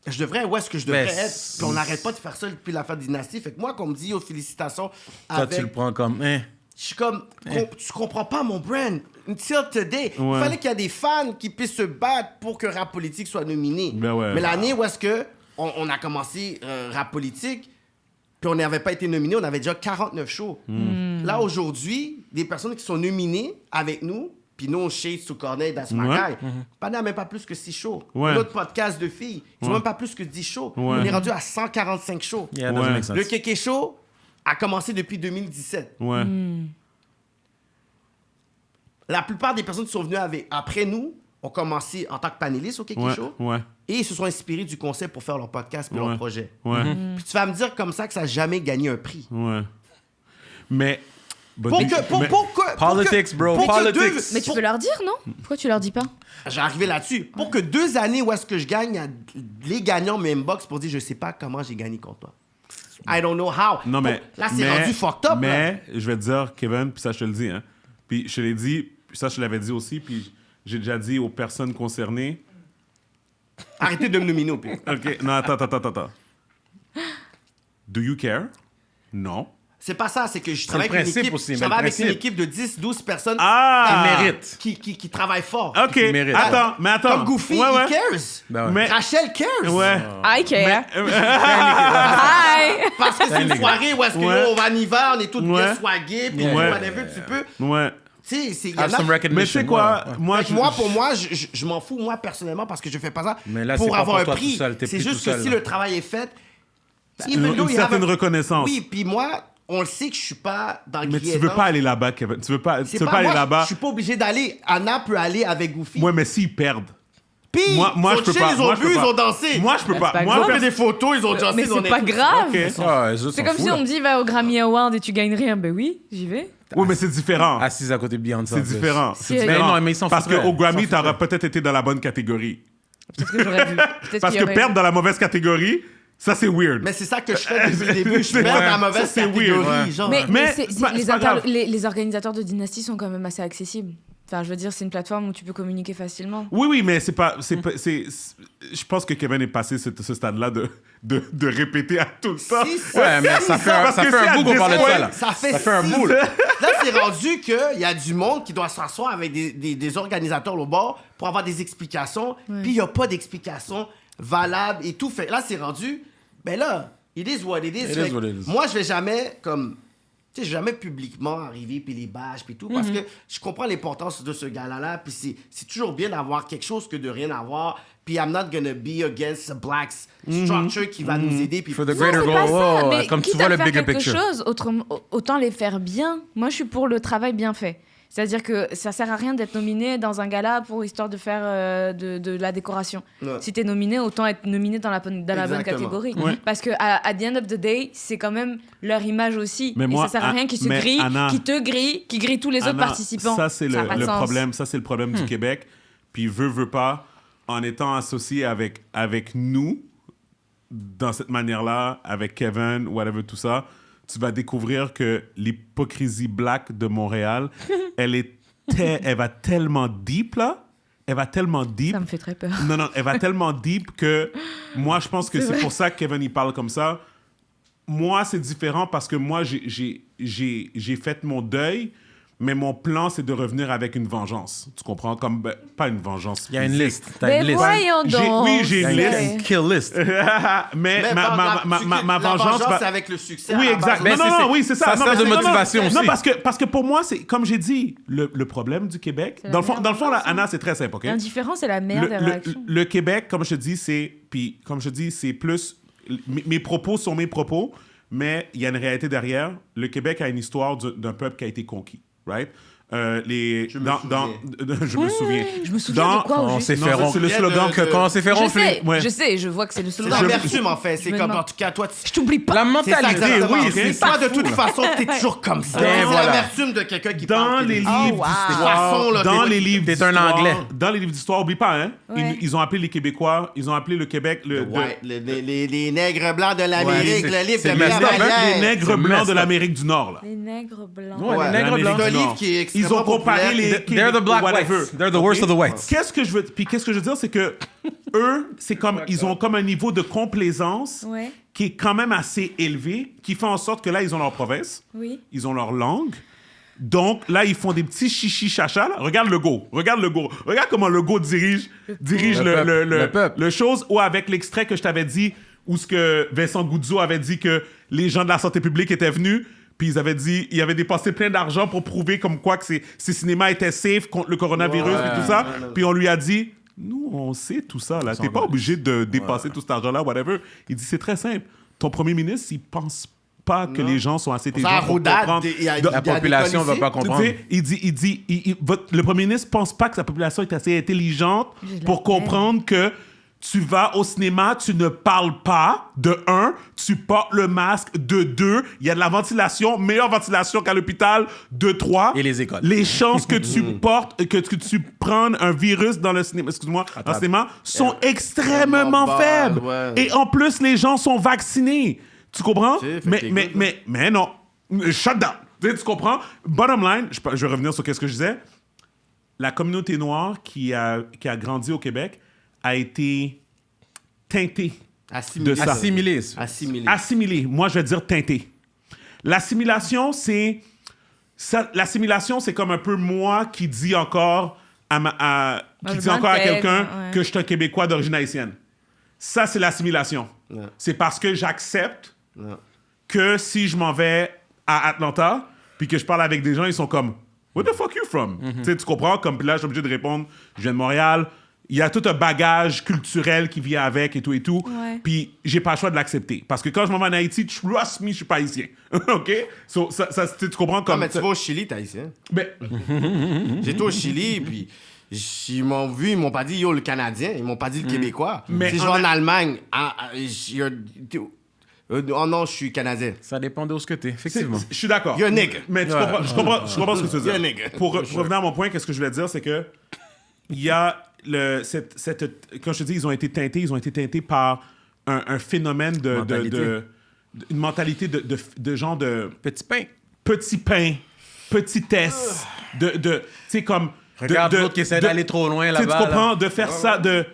Je devrais, où est-ce que je devrais être? Puis on n'arrête pas de faire ça depuis la fin de Dynastie. Fait que moi, qu'on me dit, félicitations. Toi, tu le prends comme, Je suis comme, tu comprends pas mon brand. Until today. Il fallait qu'il y ait des fans qui puissent se battre pour que Rap Politique soit nominé. Mais l'année où est-ce que on a commencé Rap Politique, puis on n'avait pas été nominé, on avait déjà 49 shows. Là, aujourd'hui, des personnes qui sont nominées avec nous, puis nous, on shade sous Corneille, That's My Guy, pas même pas plus que 6 shows. Notre podcast de filles, ils n'ont même pas plus que 10 shows. On est rendu à 145 shows. Le Kéké Show a commencé depuis 2017. La plupart des personnes qui sont venues après nous ont commencé en tant que panélistes au Kéké Show. Et ils se sont inspirés du concept pour faire leur podcast et leur projet. Puis tu vas me dire comme ça que ça n'a jamais gagné un prix. Mais... Politics, bro. Politics. Mais tu peux leur dire, non? Pourquoi tu leur dis pas? J'ai arrivé là-dessus. Pour que 2 années où est-ce que je gagne, les gagnants m'inbox pour dire je sais pas comment j'ai gagné contre toi. I don't know how. Non, mais... Là, c'est rendu fucked up. Mais, je vais te dire, Kevin, puis ça, je te le dis, hein. Puis je te l'ai dit, puis ça, je te l'avais dit aussi, puis j'ai déjà dit aux personnes concernées... Arrêtez de me nominer au pire. OK, non, attends. Do you care? Non. C'est pas ça, c'est que je travaille avec une équipe de 10-12 personnes qui travaillent fort. OK, attends. Comme Goofy, he cares. Mais... Rachel cares. I care. Hi. Parce que c'est une soirée où est-ce que on va en hiver, on est tous bien swagués, puis whatever, tu peux. Tu sais, mais c'est quoi? Pour moi, je m'en fous, moi, personnellement, parce que je fais pas ça pour avoir un prix. C'est juste que si le travail est fait... Une certaine reconnaissance. Oui, puis moi... On le sait que je suis pas dans le Mais tu veux pas aller là-bas, Kevin. Tu veux pas aller là-bas. Je suis pas obligé d'aller. Anna peut aller avec Goofy. Ouais, mais s'ils perdent. Puis, moi je peux pas. Ils ont bu, ils ont dansé. Moi, je peux pas. Moi, on fait des photos, ils ont dansé. Mais c'est pas grave. C'est comme si on me dit va au Grammy Award et tu gagnes rien. Ben oui, j'y vais. Oui, mais c'est différent. Assise à côté de Beyoncé. C'est différent. Mais ils s'en parce qu'au Grammy, t'aurais peut-être été dans la bonne catégorie. Peut-être que j'aurais vu. Parce que perdre dans la mauvaise catégorie... Ça, c'est weird. Mais c'est ça que je fais depuis le début. Je perds dans la mauvaise catégorie. Genre. Mais les organisateurs de Dynastie sont quand même assez accessibles. Enfin, je veux dire, c'est une plateforme où tu peux communiquer facilement. Oui, mais c'est pas... je pense que Kevin est passé ce stade-là de répéter à tout le temps. Mais ça fait un bout qu'on parle de ça, là. Ça fait un bout. Là, c'est rendu qu'il y a du monde qui doit s'asseoir avec des organisateurs au bord pour avoir des explications. Puis il n'y a pas d'explications valables et tout. Fait là, c'est rendu... Ben là, it is what it is. Moi, je vais jamais comme... Tu sais, je vais jamais publiquement arriver puis les bâches puis tout parce que je comprends l'importance de ce gala-là puis c'est toujours bien d'avoir quelque chose que de rien avoir puis I'm not gonna be against a black structure qui va nous aider puis for the greater goal. Mais comme tu vois le bigger picture. Chose, autant les faire bien. Moi, je suis pour le travail bien fait. C'est-à-dire que ça sert à rien d'être nominé dans un gala pour histoire de faire de la décoration. Si t'es nominé, autant être nominé dans la bonne catégorie. Parce que à the end of the day, c'est quand même leur image aussi. Mais moi, et ça sert à rien qu'ils se grillent, qui grillent tous les autres participants. Ça, c'est le problème. Ça, c'est le problème du Québec. Puis veut pas, en étant associé avec nous, dans cette manière-là, avec Kevin, whatever, tout ça, tu vas découvrir que l'hypocrisie black de Montréal, elle va tellement deep, là. Elle va tellement deep. Ça me fait très peur. Non, elle va tellement deep que moi, je pense que c'est pour ça que Kevin, il parle comme ça. Moi, c'est différent parce que moi, j'ai fait mon deuil, mais mon plan, c'est de revenir avec une vengeance. Tu comprends? Comme, pas une vengeance. Il y a une liste. Mais voyons donc. Oui, j'ai une liste. Une kill list. mais ma vengeance... c'est avec le succès. Oui, exact. Oui, c'est ça. Ça sert de motivation aussi. Non, parce que pour moi, c'est comme j'ai dit, le problème du Québec... Dans le fond, là, Anna, c'est très simple, OK? L'indifférence, c'est la meilleure des réactions. Le Québec, comme je te dis, c'est plus... Mes propos sont mes propos, mais il y a une réalité derrière. Le Québec a une histoire d'un peuple qui a été conquis. Right? Je me souviens. Je me souviens de quoi? C'est le slogan que quand c'est ferrant, je sais, je vois que c'est le slogan. C'est l'amertume, en fait. C'est comme, en tout cas, toi... Je t'oublie pas. La mentalité, oui. C'est toi, de toute façon, t'es toujours comme ça. C'est l'amertume de quelqu'un qui parle. Dans les livres d'histoire... Dans les livres d'histoire... T'es un Anglais. Dans les livres d'histoire, oublie pas, hein? Ils ont appelé les Québécois, ils ont appelé le Québec... Les nègres blancs de l'Amérique, le livre de les nègres blancs de l'Amérique du Nord, là. Les nègres blancs. Les nègres blancs. C'est un livre qui est ils ont comparé les... They're the black whatever. whites. They're the worst of the whites. Qu'est-ce que je veux dire, c'est que eux, c'est comme ils ont comme un niveau de complaisance qui est quand même assez élevé, qui fait en sorte que là, ils ont leur province, ils ont leur langue. Donc, là, ils font des petits chichi-chacha. Regarde le go. Regarde comment le go dirige le chose. Ou avec l'extrait que je t'avais dit, où ce que Vincent Goudzo avait dit que les gens de la santé publique étaient venus, puis ils avaient dit, ils avaient dépensé plein d'argent pour prouver comme quoi que ces cinémas étaient safe contre le coronavirus et tout ça. Puis on lui a dit, nous, on sait tout ça, là. T'es pas obligé de dépenser tout cet argent-là, whatever. Il dit, c'est très simple. Ton premier ministre, il pense pas que les gens sont assez intelligents pour comprendre. La population va pas comprendre. Il dit, le premier ministre pense pas que sa population est assez intelligente pour comprendre que tu vas au cinéma, tu ne parles pas, de 1, tu portes le masque, de 2, il y a de la ventilation, meilleure ventilation qu'à l'hôpital, de 3. Et les écoles. Les chances que tu portes, que tu prennes un virus dans le cinéma, dans le cinéma, sont extrêmement faibles. Et en plus, les gens sont vaccinés. Tu comprends? Mais non. Shut down. Tu comprends? Bottom line, je vais revenir sur ce que je disais. La communauté noire qui a grandi au Québec a été teintée de ça. Assimilée. Moi, je vais dire teintée. L'assimilation, c'est comme un peu moi qui dis encore à quelqu'un que je suis un Québécois d'origine haïtienne. Ça, c'est l'assimilation. Ouais. C'est parce que j'accepte que si je m'en vais à Atlanta puis que je parle avec des gens, ils sont comme « Where the fuck you from? Tu comprends? Comme là, je suis obligé de répondre « Je viens de Montréal. » Il y a tout un bagage culturel qui vient avec et tout. Ouais. Puis j'ai pas le choix de l'accepter. Parce que quand je m'en vais en Haïti, trust me, je suis pas haïtien. OK? So, tu comprends comme... Non, mais tu vas au Chili, t'es haïtien. Mais... J'étais au Chili, puis... Ils m'ont vu, ils m'ont pas dit yo le Canadien, ils m'ont pas dit le Québécois. Mais si je vais en Allemagne, oh non, je suis Canadien. Ça dépend de où ce que t'es, effectivement. Je suis d'accord. You're a nigga. Mais je comprends ce que tu veux dire. You're a nigga. Pour revenir à mon point, qu'est-ce que je voulais dire, c'est que il y a quand je te dis ils ont été teintés par un phénomène une mentalité de genre de petit pain, petitesse, tu sais comme regarde l'autre qui essaie d'aller trop loin là-bas. Tu comprends, de faire ça, de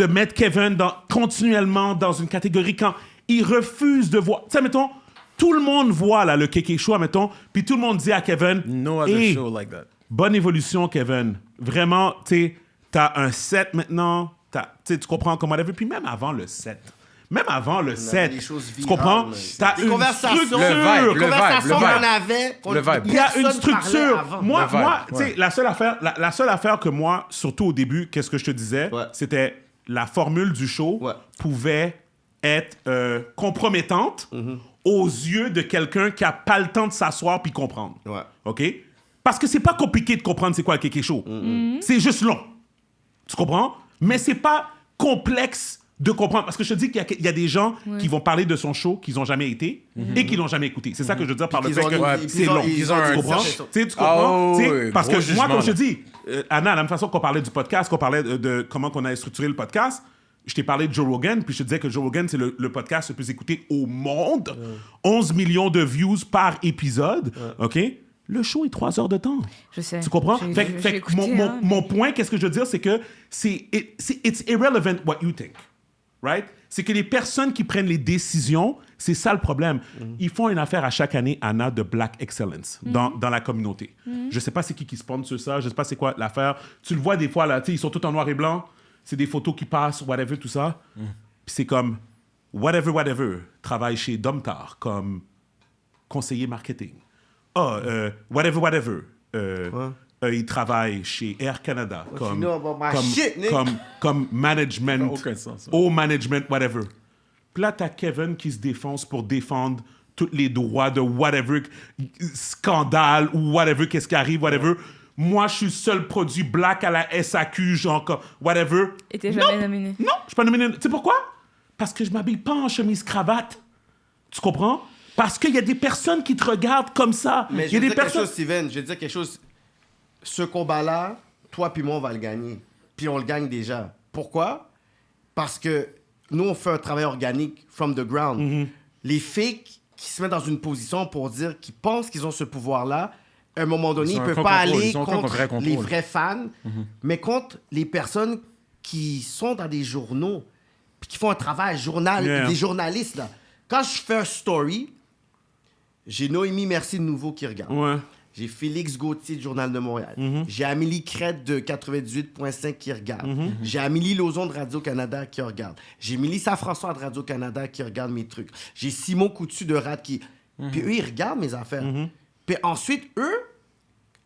mettre Kevin continuellement dans une catégorie quand il refuse de voir. Tu sais, mettons, tout le monde voit là, le Kéké Show, mettons, puis tout le monde dit à Kevin, no other show like that. Bonne évolution, Kevin. Vraiment, tu sais, t'as un set maintenant, tu comprends comment elle veut. Puis même avant le set. Tu comprends? T'as une structure. Le vibe. Il y a une structure. Moi, tu sais, la seule affaire que moi, surtout au début, qu'est-ce que je te disais, c'était la formule du show pouvait être compromettante aux yeux de quelqu'un qui a pas le temps de s'asseoir puis comprendre. OK? Parce que c'est pas compliqué de comprendre c'est quoi le Kéké Show. C'est juste long. Tu comprends? Mais c'est pas complexe de comprendre. Parce que je te dis qu'il y a des gens qui vont parler de son show qu'ils n'ont jamais été et qui l'ont jamais écouté. C'est ça que je veux dire par le fait que c'est long. Tu comprends? Tu comprends? Parce que moi, comme je te dis, Anna, de la même façon qu'on parlait du podcast, qu'on parlait de comment on a structuré le podcast, je t'ai parlé de Joe Rogan, puis je te disais que Joe Rogan, c'est le podcast le plus écouté au monde. 11 millions de views par épisode. OK? Le show est 3 heures de temps. Je sais. Tu comprends? Mon point, qu'est-ce que je veux dire, c'est que it's irrelevant what you think. Right? C'est que les personnes qui prennent les décisions, c'est ça le problème. Ils font une affaire à chaque année, Anna, de Black Excellence dans la communauté. Je sais pas c'est qui sponsor ça, je sais pas c'est quoi l'affaire. Tu le vois des fois, là, ils sont tous en noir et blanc, c'est des photos qui passent, whatever, tout ça. Puis c'est comme, whatever, travaille chez Domtar comme conseiller marketing. Whatever. Il travaille chez Air Canada comme management, au management, whatever. Puis là, t'as Kevin qui se défonce pour défendre tous les droits de whatever, scandale ou whatever, qu'est-ce qui arrive, whatever. Moi, je suis le seul produit black à la SAQ, genre, whatever. Et t'es jamais nominé? Non, je suis pas nominé. Tu sais pourquoi? Parce que je m'habille pas en chemise-cravate. Tu comprends? Parce qu'il y a des personnes qui te regardent comme ça. Mais je vais dire quelque chose, Steven. Je vais dire quelque chose. Ce combat-là, toi puis moi, on va le gagner. Puis on le gagne déjà. Pourquoi? Parce que nous, on fait un travail organique from the ground. Les fakes qui se mettent dans une position pour dire qu'ils pensent qu'ils ont ce pouvoir-là, à un moment donné, Ils il sont ne peut un pas contrôle, aller ils sont un contre vrai contrôle. les vrais fans, mais contre les personnes qui sont dans des journaux, puis qui font un travail, des journalistes. Là. Quand je fais un story, j'ai Noémie Mercier de Nouveau qui regarde. Ouais. J'ai Félix Gauthier du Journal de Montréal. J'ai Amélie Crête de 98.5 qui regarde. J'ai Amélie Lauzon de Radio-Canada qui regarde. J'ai Mélissa François de Radio-Canada qui regarde mes trucs. J'ai Simon Coutu de Rad qui... Puis eux, ils regardent mes affaires. Puis ensuite, eux,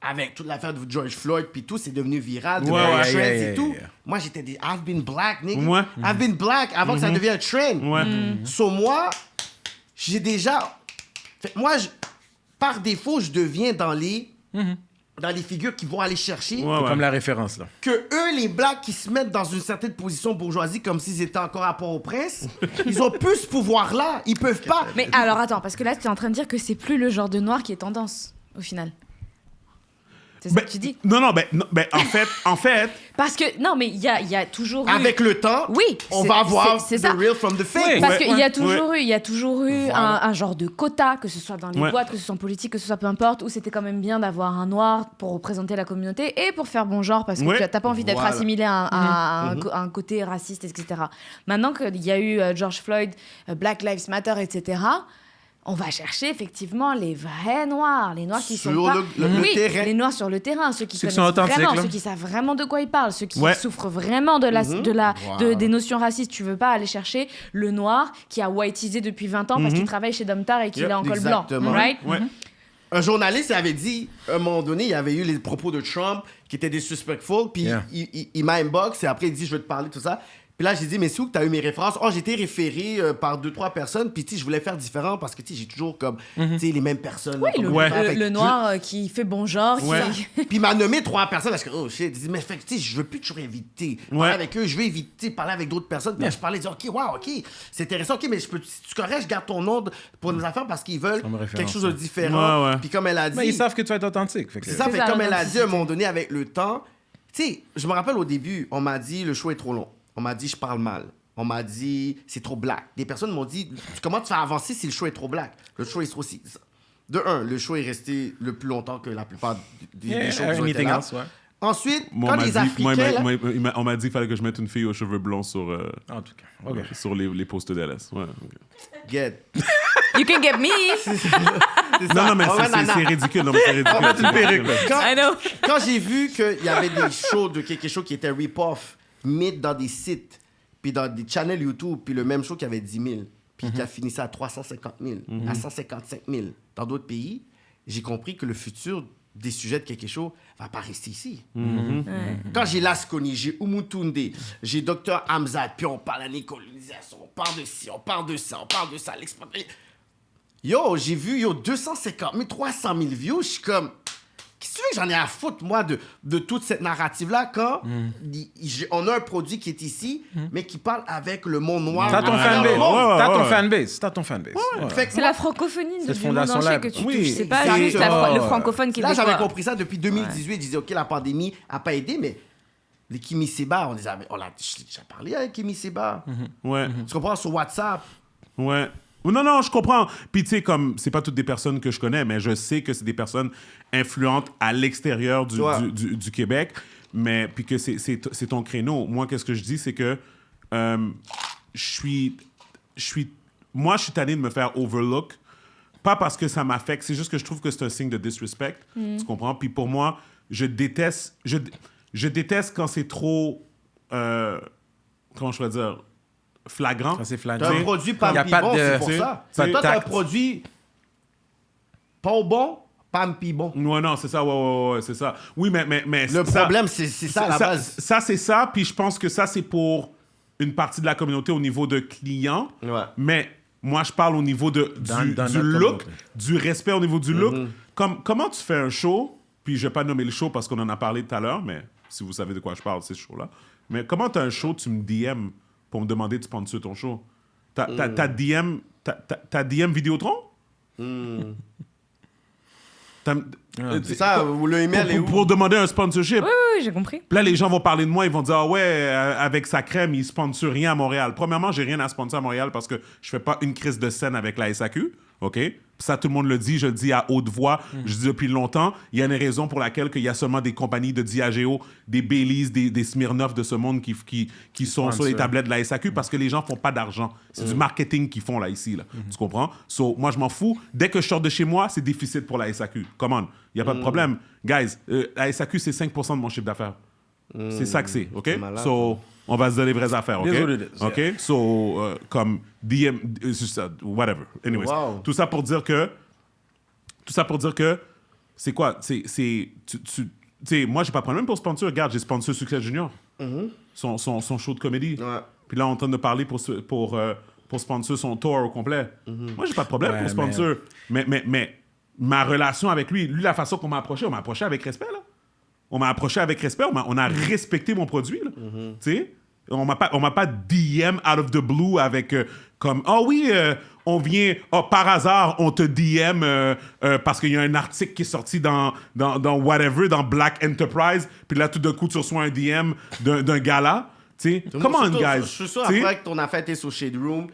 avec toute l'affaire de George Floyd, puis tout, c'est devenu viral, devenu un trend et tout. Moi, j'étais des... I've been black, nigga. Ouais. I've been black avant que ça devienne un trend. Ouais. So, moi, j'ai déjà... Fait, moi, par défaut, je deviens dans les figures qui vont aller chercher Ouais, ouais. Comme la référence, là. que eux, les blacks qui se mettent dans une certaine position bourgeoisie comme s'ils étaient encore à Port-au-Prince, ils ont plus ce pouvoir-là. Ils peuvent pas. Mais alors attends, parce que là, tu es en train de dire que c'est plus le genre de noir qui est tendance, au final. C'est ça que tu dis. Non, en fait, Parce que, non, mais il y a toujours eu... Avec le temps, Oui, on c'est- va voir c'est the ça. real from the fake. Oui. Parce Ouais, qu'il y a toujours eu Voilà. un genre de quota, que ce soit dans les Ouais. boîtes, que ce soit en politique, que ce soit peu importe, où c'était quand même bien d'avoir un noir pour représenter la communauté et pour faire bon genre, parce que Ouais. tu n'as pas envie d'être Voilà. assimilé à un côté raciste, etc. Maintenant qu'il y a eu George Floyd, Black Lives Matter, etc., on va chercher effectivement les vrais noirs, les noirs qui Sur sont pas... le Oui, terrain. les noirs sur le terrain, ceux qui Ceux qui connaissent sont authentiques, vraiment, là. ceux qui savent vraiment de quoi ils parlent, ceux qui Ouais. souffrent vraiment de Voilà. des notions racistes. Tu veux pas aller chercher le noir qui a whiteisé depuis 20 ans parce qu'il travaille chez Domtar et qu'il Yep, est en col exactement. blanc. Right? ouais. Un journaliste avait dit, à un moment donné, il y avait eu les propos de Trump qui étaient disrespectful, puis Yeah. il m'a inbox et après il dit, je veux te parler, tout ça. Puis là, j'ai dit, mais c'est où que tu as eu mes références? Oh, j'ai été référé par 2-3 personnes, puis tu sais, je voulais faire différent parce que tu sais, j'ai toujours comme, tu sais, les mêmes personnes. Oui, là, comme Ouais. ça. Fait que le noir qui fait bon genre. Ouais. Puis il m'a nommé 3 personnes. Parce que, oh shit, il dit, mais fait que, tu sais, je veux plus toujours éviter. Parler Ouais. avec eux, je veux éviter parler avec d'autres personnes. Puis là, je parlais, dire, OK, wow, OK, c'est intéressant, OK, mais si tu correct, je garde ton nom pour nos affaires parce qu'ils veulent Comme référence, quelque chose de différent. Ouais, ouais. Puis comme elle a dit. Mais ils savent que tu vas être authentique. Fait que... C'est ça, C'est fait ça, comme elle a l'authenticité. dit à un moment donné avec le temps, tu sais, je me rappelle au début, on m'a dit le show est trop long. On m'a dit je parle mal. On m'a dit c'est trop black. Des personnes m'ont dit comment tu fais avancer si le show est trop black? Le show est trop si. De un, le show est resté le plus longtemps que la plupart des shows qui ont été anything là. else, ouais. Ensuite, Moi, quand on m'a les dit- Africains, moi, là, on m'a dit qu'il fallait que je mette une fille aux cheveux blonds sur, En tout cas, OK. sur les posts d'LS. Ouais, ok. get. You can get me. Non, mais On va c'est nana. ridicule. Non, mais c'est ridicule. On va mettre une perruque. Quand, I know. quand j'ai vu qu'il y avait des shows de quelque chose qui était rip-off, mis dans des sites, puis dans des channels YouTube, puis le même show qui avait 10 000, puis qui a fini ça à 350 000, à 155 000 dans d'autres pays, j'ai compris que le futur des sujets de quelque chose va pas rester ici. Quand j'ai Lasconi, j'ai Umutunde, j'ai Dr Hamzat, puis on parle de la colonisation, on parle de ci, on parle de ça, on parle de ça, l'exploitation. Yo, j'ai vu 250 000, 300 000 views, je suis comme... Qu'est-ce que tu veux que j'en ai à foutre, moi, de toute cette narrative-là, quand on a un produit qui est ici, mais qui parle avec le monde noir. T'as ton à travers fanbase. le monde. Ouais, T'as ton ouais. fanbase. T'as ton fanbase. Ouais. Fait que C'est moi, la francophonie Cette du monde fondation-là, entier que tu oui, touches. C'est pas exactement. juste le francophone qui là, est j'avais quoi. compris ça depuis 2018. Je disais, OK, la pandémie n'a pas aidé, mais les Kimi Seba, j'ai parlé avec Kimi Seba. Ouais. Tu comprends, sur WhatsApp. Ouais. Non, je comprends. Puis, tu sais, comme, c'est pas toutes des personnes que je connais, mais je sais que c'est des personnes influentes à l'extérieur Ouais. du Québec, mais puis que c'est ton créneau. Moi, qu'est-ce que je dis, c'est que moi, je suis tanné de me faire overlook, pas parce que ça m'affecte, c'est juste que je trouve que c'est un signe de disrespect, tu comprends? Puis pour moi, je déteste quand c'est trop, comment je pourrais dire, flagrant. Ça, c'est T'as un flagrant. produit Y pas a pas bon, de- c'est pour tu sais, ça. pas de Toi, t'as un tact. produit pas bon, pas bon. Ouais, non, c'est ça, ouais, c'est ça. Oui, mais Le ça- problème, c'est ça à la base. Ça, c'est ça, puis je pense que ça, c'est pour une partie de la communauté au niveau de clients. Ouais. Mais moi, je parle au niveau Dans du notre look, communauté. du respect au niveau du look. Comment tu fais un show, puis je vais pas nommer le show parce qu'on en a parlé tout à l'heure, mais si vous savez de quoi je parle, c'est ce show-là. Mais comment tu as un show, tu me DM pour me demander de sponsor ton show? T'as DM Vidéotron? C'est ça, ou le email est où? pour demander un sponsorship. Oui, oui, j'ai compris. Puis là, les gens vont parler de moi, ils vont dire, ah ouais, avec sa crème, il sponsor rien à Montréal. Premièrement, j'ai rien à sponsor à Montréal parce que je fais pas une crise de scène avec la SAQ, OK? ça tout le monde le dit, je le dis à haute voix, je dis depuis longtemps, il y a une raison pour laquelle il y a seulement des compagnies de Diageo, des Baileys, des Smirnoff de ce monde qui sont sur les tablettes de la SAQ parce que les gens font pas d'argent. C'est du marketing qu'ils font là, ici. Là. Tu comprends? So, moi, je m'en fous. Dès que je sors de chez moi, c'est déficit pour la SAQ. Come on. Il n'y a pas de problème. Guys, la SAQ, c'est 5% de mon chiffre d'affaires. C'est ça que c'est, OK? Malade, So, on va se donner les vraies affaires, OK? It is what it is, OK? So, comme DM, whatever. Anyways. Wow. Tout ça pour dire que, c'est quoi? Tu sais, moi, j'ai pas de problème pour sponsor. Regarde, j'ai sponsor Succès Junior. Son show de comédie. Ouais. Puis là, on est en train de parler pour sponsor son tour au complet. Moi, j'ai pas de problème pour sponsor. Mais ma relation avec lui, la façon qu'on m'a approché, on m'a approché avec respect, là. On m'a approché avec respect, on a respecté mon produit, là. Tu sais? On m'a pas DM out of the blue avec comme oh oui on vient par hasard on te DM parce qu'il y a un article qui est sorti dans whatever dans Black Enterprise puis là tout d'un coup tu reçois un DM d'un gala, tu sais, come on guys, Je suis sûr après que ton affaire était sur Shade Room.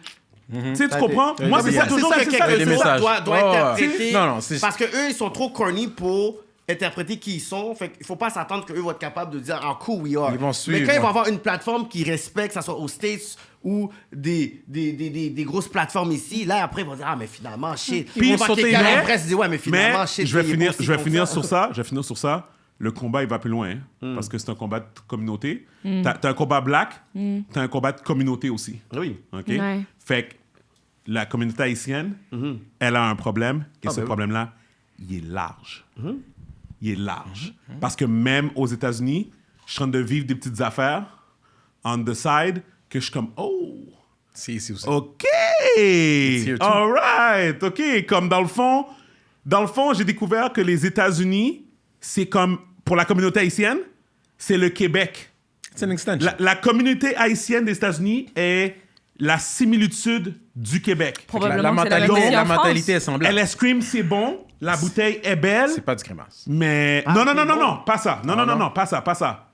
tu sais, tu comprends, moi c'est ça toujours que c'est ça quelqu'un des messages. doit interpréter Non, c'est... parce que eux ils sont trop corny pour interpréter qui ils sont, fait qu'il faut pas s'attendre qu'eux vont être capables de dire how cool we are. Ils vont suivre, mais quand ils vont avoir une plateforme qui respecte, que ça soit aux States ou des grosses plateformes ici, là après ils vont dire ah mais finalement shit. Puis on va sauter, quelqu'un à la mais- presse dire ouais mais finalement mais shit. je vais il est finir aussi comme ça. sur ça. Le combat, il va plus loin, hein, parce que c'est un combat de communauté. T'as un combat black, t'as un combat de communauté aussi. Oui. OK? Ouais. Fait que la communauté haïtienne, elle a un problème, et ce ben oui. problème-là, il est large. Il est large. Parce que même aux États-Unis, je suis en train de vivre des petites affaires on the side que je suis comme, oh, C'est ici aussi. OK! here too. All right! OK. Comme dans le fond, j'ai découvert que les États-Unis, c'est comme, pour la communauté haïtienne, c'est le Québec. C'est une extension. La communauté haïtienne des États-Unis est la similitude du Québec. Probablement que c'est la même aussi la en France. mentalité est semblable. LS Cream, c'est bon. La bouteille est belle. C'est pas du grimace. Mais... Ah, non, c'est bon. non, pas ça. Non, pas ça.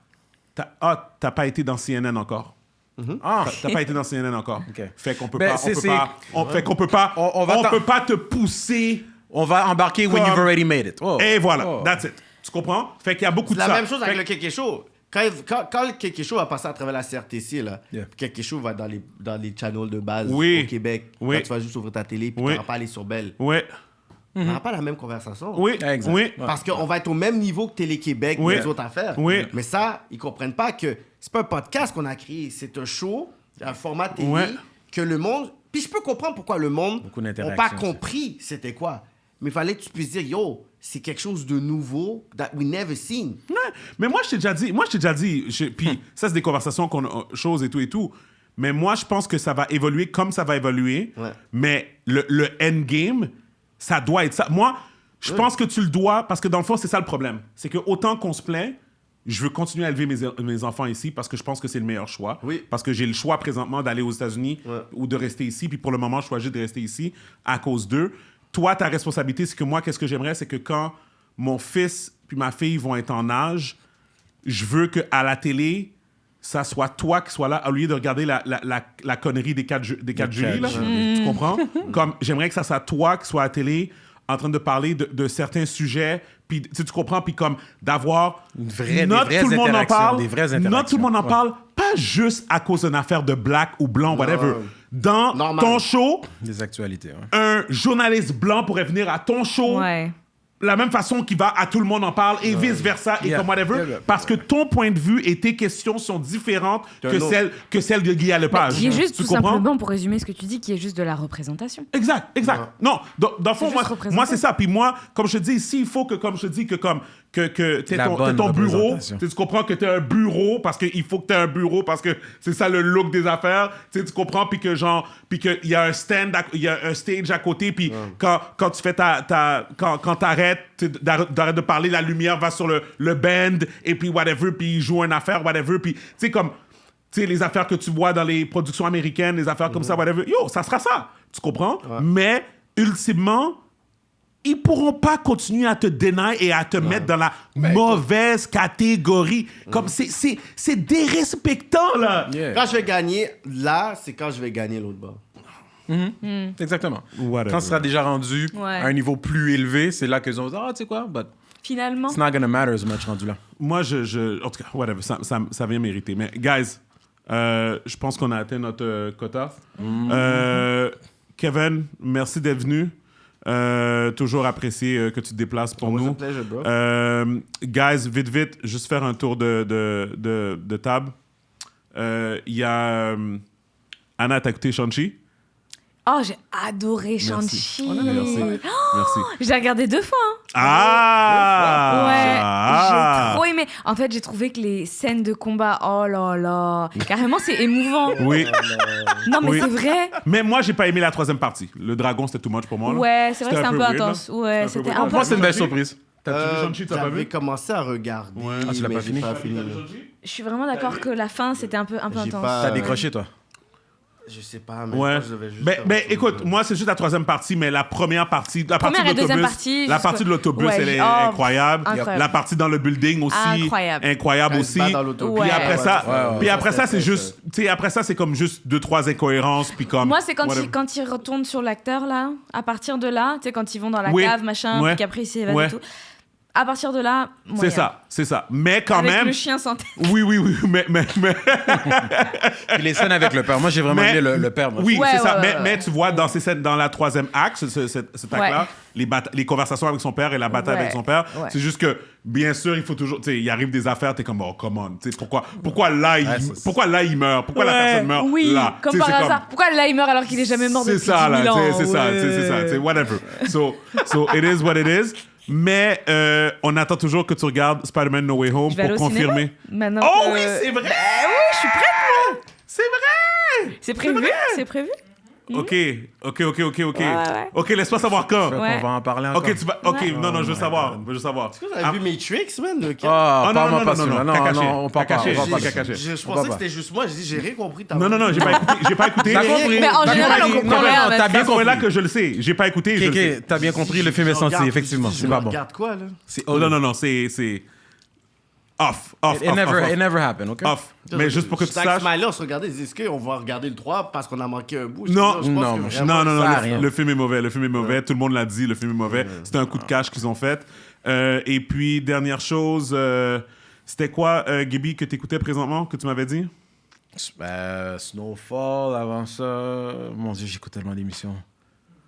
T'as pas été dans CNN encore. T'as pas été dans CNN encore. OK. Fait qu'on peut Ben, pas... c'est- Fait qu'on peut pas... On va peut pas te pousser... On va embarquer when Comme- you've already made it. Oh. Et voilà, Oh. that's it. Tu comprends? Fait qu'il y a beaucoup C'est de ça. la même chose Fait avec le Kéké Show. Quand le Kéké Show va passer à travers la CRTC, là, Yeah. Kéké Show va dans les channels de base Oui. au Québec. Oui. Quand tu vas juste ouvrir ta télé puis Oui. tu vas pas aller sur Belle. Ouais. On n'aura pas la même conversation. Oui. Exact. Oui. Ouais. Parce qu'on va être au même niveau que Télé-Québec Oui. et les autres affaires. Oui. Mais ça, ils comprennent pas que c'est pas un podcast qu'on a créé, c'est un show, un format télé Ouais. que le monde... Puis je peux comprendre pourquoi le monde Beaucoup n'a d'interactions, pas compris c'était quoi. Mais il fallait que tu puisses dire, yo, c'est quelque chose de nouveau that we never seen. Ouais. Mais moi, je t'ai déjà dit, puis ça, c'est des conversations qu'on a, choses et tout. Mais moi, je pense que ça va évoluer comme ça va évoluer. Ouais. Mais le endgame, ça doit être ça. Moi, je pense que tu le dois, parce que dans le fond, c'est ça le problème. C'est que autant qu'on se plaint, je veux continuer à élever mes enfants ici parce que je pense que c'est le meilleur choix. Oui. Parce que j'ai le choix présentement d'aller aux États-Unis Ouais. ou de rester ici. Puis pour le moment, je choisis de rester ici à cause d'eux. Toi, ta responsabilité, c'est que moi, qu'est-ce que j'aimerais, c'est que quand mon fils puis ma fille vont être en âge, je veux qu'à la télé, ça soit toi qui sois là, au lieu de regarder la connerie des quatre jurys, là. Tu comprends? Comme, j'aimerais que ça soit toi qui sois à la télé en train de parler de certains sujets, puis tu comprends, puis comme d'avoir... Des vraies tout le monde en interactions, parle, des vraies not tout le monde en interactions. parle, pas juste à cause d'une affaire de black ou blanc, whatever. Dans Normal. ton show, Des actualités. Ouais. un journaliste blanc pourrait venir à ton show Ouais. la même façon qu'il va à tout le monde en parle et vice-versa et Yeah. comme whatever, Yeah, yeah. parce que ton point de vue et tes questions sont différentes D'un que autre. celles de Guy Lepage. Qui est juste, Tu tout comprends? simplement, pour résumer ce que tu dis, qui est juste de la représentation. Exact. Non, dans le fond, juste moi représenter. c'est ça. Puis moi, comme je te dis, ici, il faut que, comme je te dis, que t'aies La ton bonne bureau. représentation. Tu comprends que t'aies un bureau parce qu'il faut que t'aies un bureau parce que c'est ça le look des affaires. Tu comprends? Puis qu'il y a un stand, il y a un stage à côté. Puis quand tu fais quand t'arrêtes, d'arrêter de parler, la lumière va sur le band et puis whatever, puis il joue une affaire, whatever. Puis tu sais, comme... Tu sais, les affaires que tu vois dans les productions américaines, les affaires comme ça, whatever. Yo, ça sera ça. Tu comprends? Mais, ultimement, ils pourront pas continuer à te deny et à te mettre dans la mauvaise catégorie. Comme c'est dérespectant, là. Yeah. Quand je vais gagner, là, c'est quand je vais gagner l'autre bord. Exactement. Whatever. Quand ce sera déjà rendu Ouais. à un niveau plus élevé, c'est là qu'ils vont dire, ah, tu sais quoi, but Finalement. it's not gonna matter as much rendu là. Moi, en tout cas, whatever, ça vient mériter. Mais, guys, je pense qu'on a atteint notre quota. Kevin, merci d'être venu. Toujours apprécié que tu te déplaces pour nous. Pleasure, bro. Guys, vite, juste faire un tour de table. Il y a... Anna, t'as écouté Shang-Chi? Oh, j'ai adoré Shang-Chi. Merci. Merci. J'ai regardé 2 fois. Ah! J'ai trop aimé. En fait, j'ai trouvé que les scènes de combat, oh là là, carrément, c'est émouvant. Oui. Non, mais Oui. c'est vrai. Mais moi, j'ai pas aimé la 3e partie. Le dragon, c'était too much pour moi. Là. Ouais, c'est vrai que C'était c'est un peu weird, intense. là. Ouais, C'était c'était un un peu peu... Moi, c'est une belle surprise. T'as vu Shang-Chi, t'as pas J'avais vu? commencé à regarder. Ouais. Ah, tu l'as mais pas j'ai fini? pas fini. Je suis vraiment d'accord que la fin, c'était un peu J'ai intense. pas- T'as décroché, toi? Je sais pas, mais Ouais. je pense que je devais juste Ben, faire ben, autre chose. écoute, moi, c'est juste la 3e partie, mais la première partie, la Première partie et de deuxième l'autobus, partie, la jusque- partie de l'autobus, Ouais, elle est oh, incroyable. incroyable. La partie dans le building aussi, Incroyable. incroyable Quand il aussi. se bat dans l'autobus. Puis Ouais. après ça, Ouais, ouais. puis après ça, c'est c'était- juste, tu sais, après ça, c'est comme juste 2-3 incohérences, puis comme. Moi, c'est quand whatever. quand ils retournent sur l'acteur, là, à partir de là, tu sais, quand ils vont dans la Oui. cave, machin, Ouais. puis qu'après ils s'évadent Ouais. et tout. À partir de là, moyen. C'est ça. Mais quand Avec même. le chien sans tête. Oui, mais. Puis les scènes avec le père. Moi, j'ai vraiment Mais- aimé le père. moi. Oui, Ouais, c'est ça. ouais, mais, ouais. mais tu vois, dans ces scènes, dans la 3e acte, cet acte-là, les conversations avec son père et la bataille Ouais, avec son père, ouais. c'est juste que, bien sûr, il faut toujours. Tu sais, il arrive des affaires, t'es comme, oh, come on. Tu sais, pourquoi là, il meurt? Pourquoi la personne meurt Oui, là? comme Tu sais, par c'est hasard. Pourquoi là, il meurt alors qu'il est jamais mort C'est depuis ça, 10 là. 000 ans? C'est ça, Ouais. c'est ça. C'est whatever. So, it is what it is. Mais on attend toujours que tu regardes Spider-Man No Way Home Je vais aller pour au cinéma confirmer. maintenant Oh que- oui, c'est vrai! Oui, je suis prête, moi. C'est vrai! C'est prévu, vrai. c'est prévu. OK. ouais. OK, laisse-moi savoir quand. Ouais. On va en parler encore. OK, tu vas. OK, Ouais. non, je veux savoir. Je veux savoir. Vous avez vu Matrix, man? Ah, Ah, parle-moi pas celui-là. Non, Cacaché. non, on parle pas. Cacaché, On parle pas. c'est cacaché. Je pensais que c'était juste moi. J'ai rien compris. Non, j'ai pas écouté. T'as compris. Mais en T'as général, compris. on comprend Non, rien, non, mais- t'as bien C'est là compris. que je le sais. J'ai pas écouté. Je le sais. Ok, t'as bien compris, le film est senti, effectivement. C'est pas bon. Regarde quoi, là? C'est Oh, non, c'est off. It never happened, ok? Off. Mais juste pour que tu saches. Smiley, on se regardait. Est-ce qu'on va regarder le 3 parce qu'on a manqué un bout? Je Non. pense que Non, vraiment, Non, ça a rien. le film est mauvais. Tout le monde l'a dit, le film est mauvais. C'était un coup de cash qu'ils ont fait. Et puis, dernière chose, c'était quoi, Gibi, que t'écoutais présentement, que tu m'avais dit? Snowfall, avant ça. Mon Dieu, j'écoute tellement d'émissions.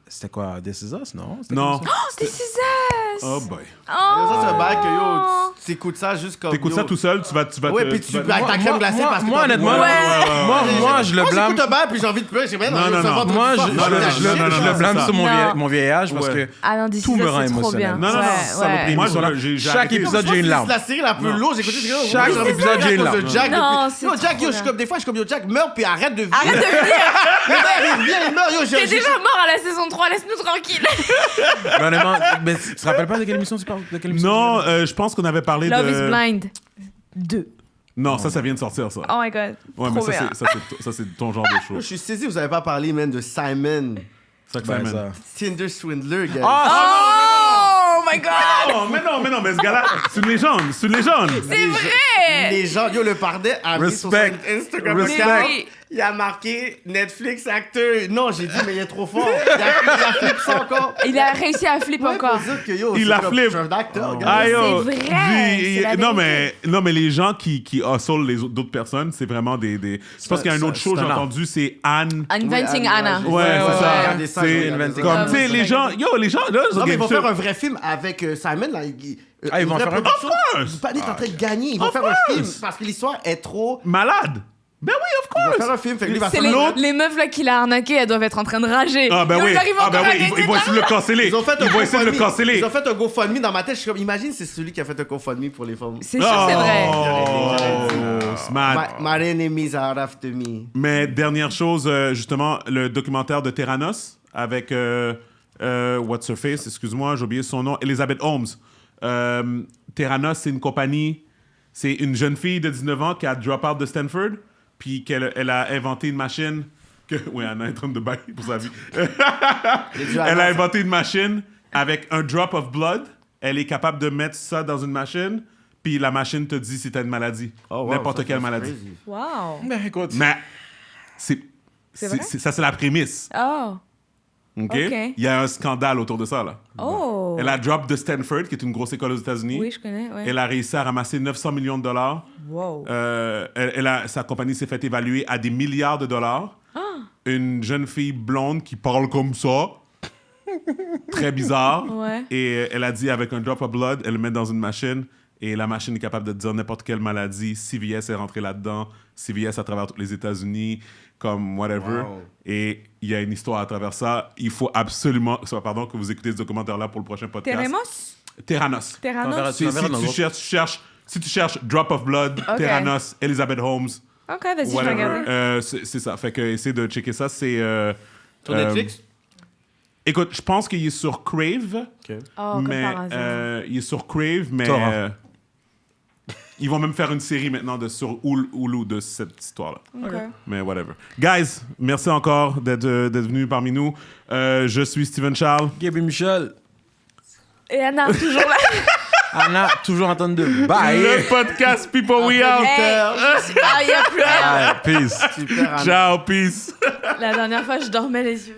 C'était quoi? This Is Us, non? C'était Non. comme ça? Oh, This is Us. Oh boy. Ça, c'est un bail que Oh. tu écoutes ça juste comme. T'écoutes yo. ça tout seul, tu vas Ouais, te- puis tu tu vas- avec ta crème glacée parce que. moi, t'as- honnêtement, Ouais. moi, je le blâme. J'écoute un bail puis j'ai envie de pleurer. J'ai Non, non. Moi, je le blâme c'est sur ça. mon vieil âge parce Ouais. que Ah non, This tout Is me Us, rend c'est trop émotionnel. bien. Non, Ouais, saloperie. ouais. Moi, Voilà. j'ai Chaque arrêté. épisode, j'ai une larme. C'est la série la plus Non. lourde. J'ai écouté ce Chaque épisode, j'ai une larme. Jack. Non, depuis- c'est Yo, trop Jack, yo, je suis bien. comme des fois, je suis comme yo, Jack, meurs puis arrête de vivre. Arrête de venir. Le mec, il vient, il meurt. Yo, T'es déjà mort à la saison 3, laisse-nous tranquille. Mais honnêtement, mais tu te rappelles pas de quelle émission tu parles? De quelle émission Non, tu parles? je pense qu'on avait parlé Love de... is Blind 2. Non, ça vient de sortir, ça. Oh my god. Ouais, mais Trop bien. ça, c'est ton genre de Je chose. suis saisi, vous avez pas parlé, man, de Simon. Ça que Ben, ça mène. ça. Tinder Swindler, gars. Oh my god. Mais non, mais ce gars-là, c'est une légende. C'est vrai. Les gens, yo, le pardais a mis sur son Respect. Instagram Respect. account. Oui. Il a marqué Netflix acteur. Non, j'ai dit, mais il est trop fort. Il a flip ça encore. Il a réussi à flip Ouais, encore. faut dire que, yo, Il c'est a comme- flip. Je suis un acteur, gars. Ah, yo, c'est vrai, dis- c'est la non, vérité. mais les gens qui hustle les d'autres personnes, c'est vraiment des... Je pense qu'il y a une autre chose, c'est j'ai un art. entendu, c'est Anne. Inventing Anna. Ouais, c'est ça. regardez ça, C'est regardez ça. comme, tu sais, Ouais, les gens... Yo, les gens, là, Non, mais ils vont sur- faire un vrai film avec Simon. Là, Ah, ils vont faire un- production. Of course. Pas est en train de gagner. Ils vont Of faire un film course. parce que l'histoire est trop. Malade. Ben oui, of Ils vont course. faire un film. Fait que lui va C'est faire l'autre. les meufs là qu'il a arnaqué, elles doivent être en train de rager. Ah ben Yo, oui, ils arrivent ah ben encore à oui, gagner ils vont essayer de le canceller. Ils ont fait un Ils vont essayer de le GoFundMe. canceller. Ils ont fait un GoFundMe dans ma tête. Je suis comme, imagine, c'est celui qui a fait un GoFundMe pour les femmes. C'est sûr, c'est vrai. Oh, smart. My enemies are after me. Mais dernière chose, justement, le documentaire de Terranos avec What's Her Face, excuse-moi, j'ai oublié son nom, Elizabeth Holmes. Terranos, c'est une compagnie, c'est une jeune fille de 19 ans qui a drop out de Stanford, puis elle a inventé une machine que... Oui, Anna est en train de bailler pour sa vie. Elle a inventé une machine avec un drop of blood. Elle est capable de mettre ça dans une machine, puis la machine te dit si t'as une maladie. Oh, wow, N'importe ça, quelle c'est maladie. crazy. Wow. Ben, écoute. Mais c'est C'est vrai? Ça, c'est la prémisse. Oh. OK? OK. Il y a un scandale autour de ça, là. Oh. Elle a drop de Stanford, qui est une grosse école aux États-Unis. Oui, je connais. Ouais. Elle a réussi à ramasser 900 millions de dollars. Wow. Sa compagnie s'est fait évaluer à des milliards de dollars. Ah. Une jeune fille blonde qui parle comme ça. Très bizarre. Ouais. Et elle a dit, avec un drop of blood, elle le met dans une machine. Et la machine est capable de dire n'importe quelle maladie. CVS est rentré là-dedans. CVS à travers tous les États-Unis, comme whatever. Wow. Et il y a une histoire à travers ça. Il faut absolument... Pardon, que vous écoutez ce documentaire-là pour le prochain podcast. Terranos? Terranos. Terranos. Si tu cherches Drop of Blood, Ok. Terranos, Elizabeth Holmes, OK, vas-y, je vais whatever. regarder. C'est ça. Fait que essaie de checker ça. C'est... Sur Netflix? Écoute, je pense qu'il est sur Crave. Oh, comme mais par hasard. il est sur Crave, mais Torrent. ils vont même faire une série maintenant sur Hulu de cette histoire-là. OK. Mais whatever. Guys, merci encore d'être venus parmi nous. Je suis Steven Charles. Gaby Michel. Et Anna, toujours là. Anna, toujours en train de bailler. Le podcast People We Out. Ah, il y a plus rien. Ah, peace. Super, Anna. Ciao, peace. La dernière fois, je dormais les yeux.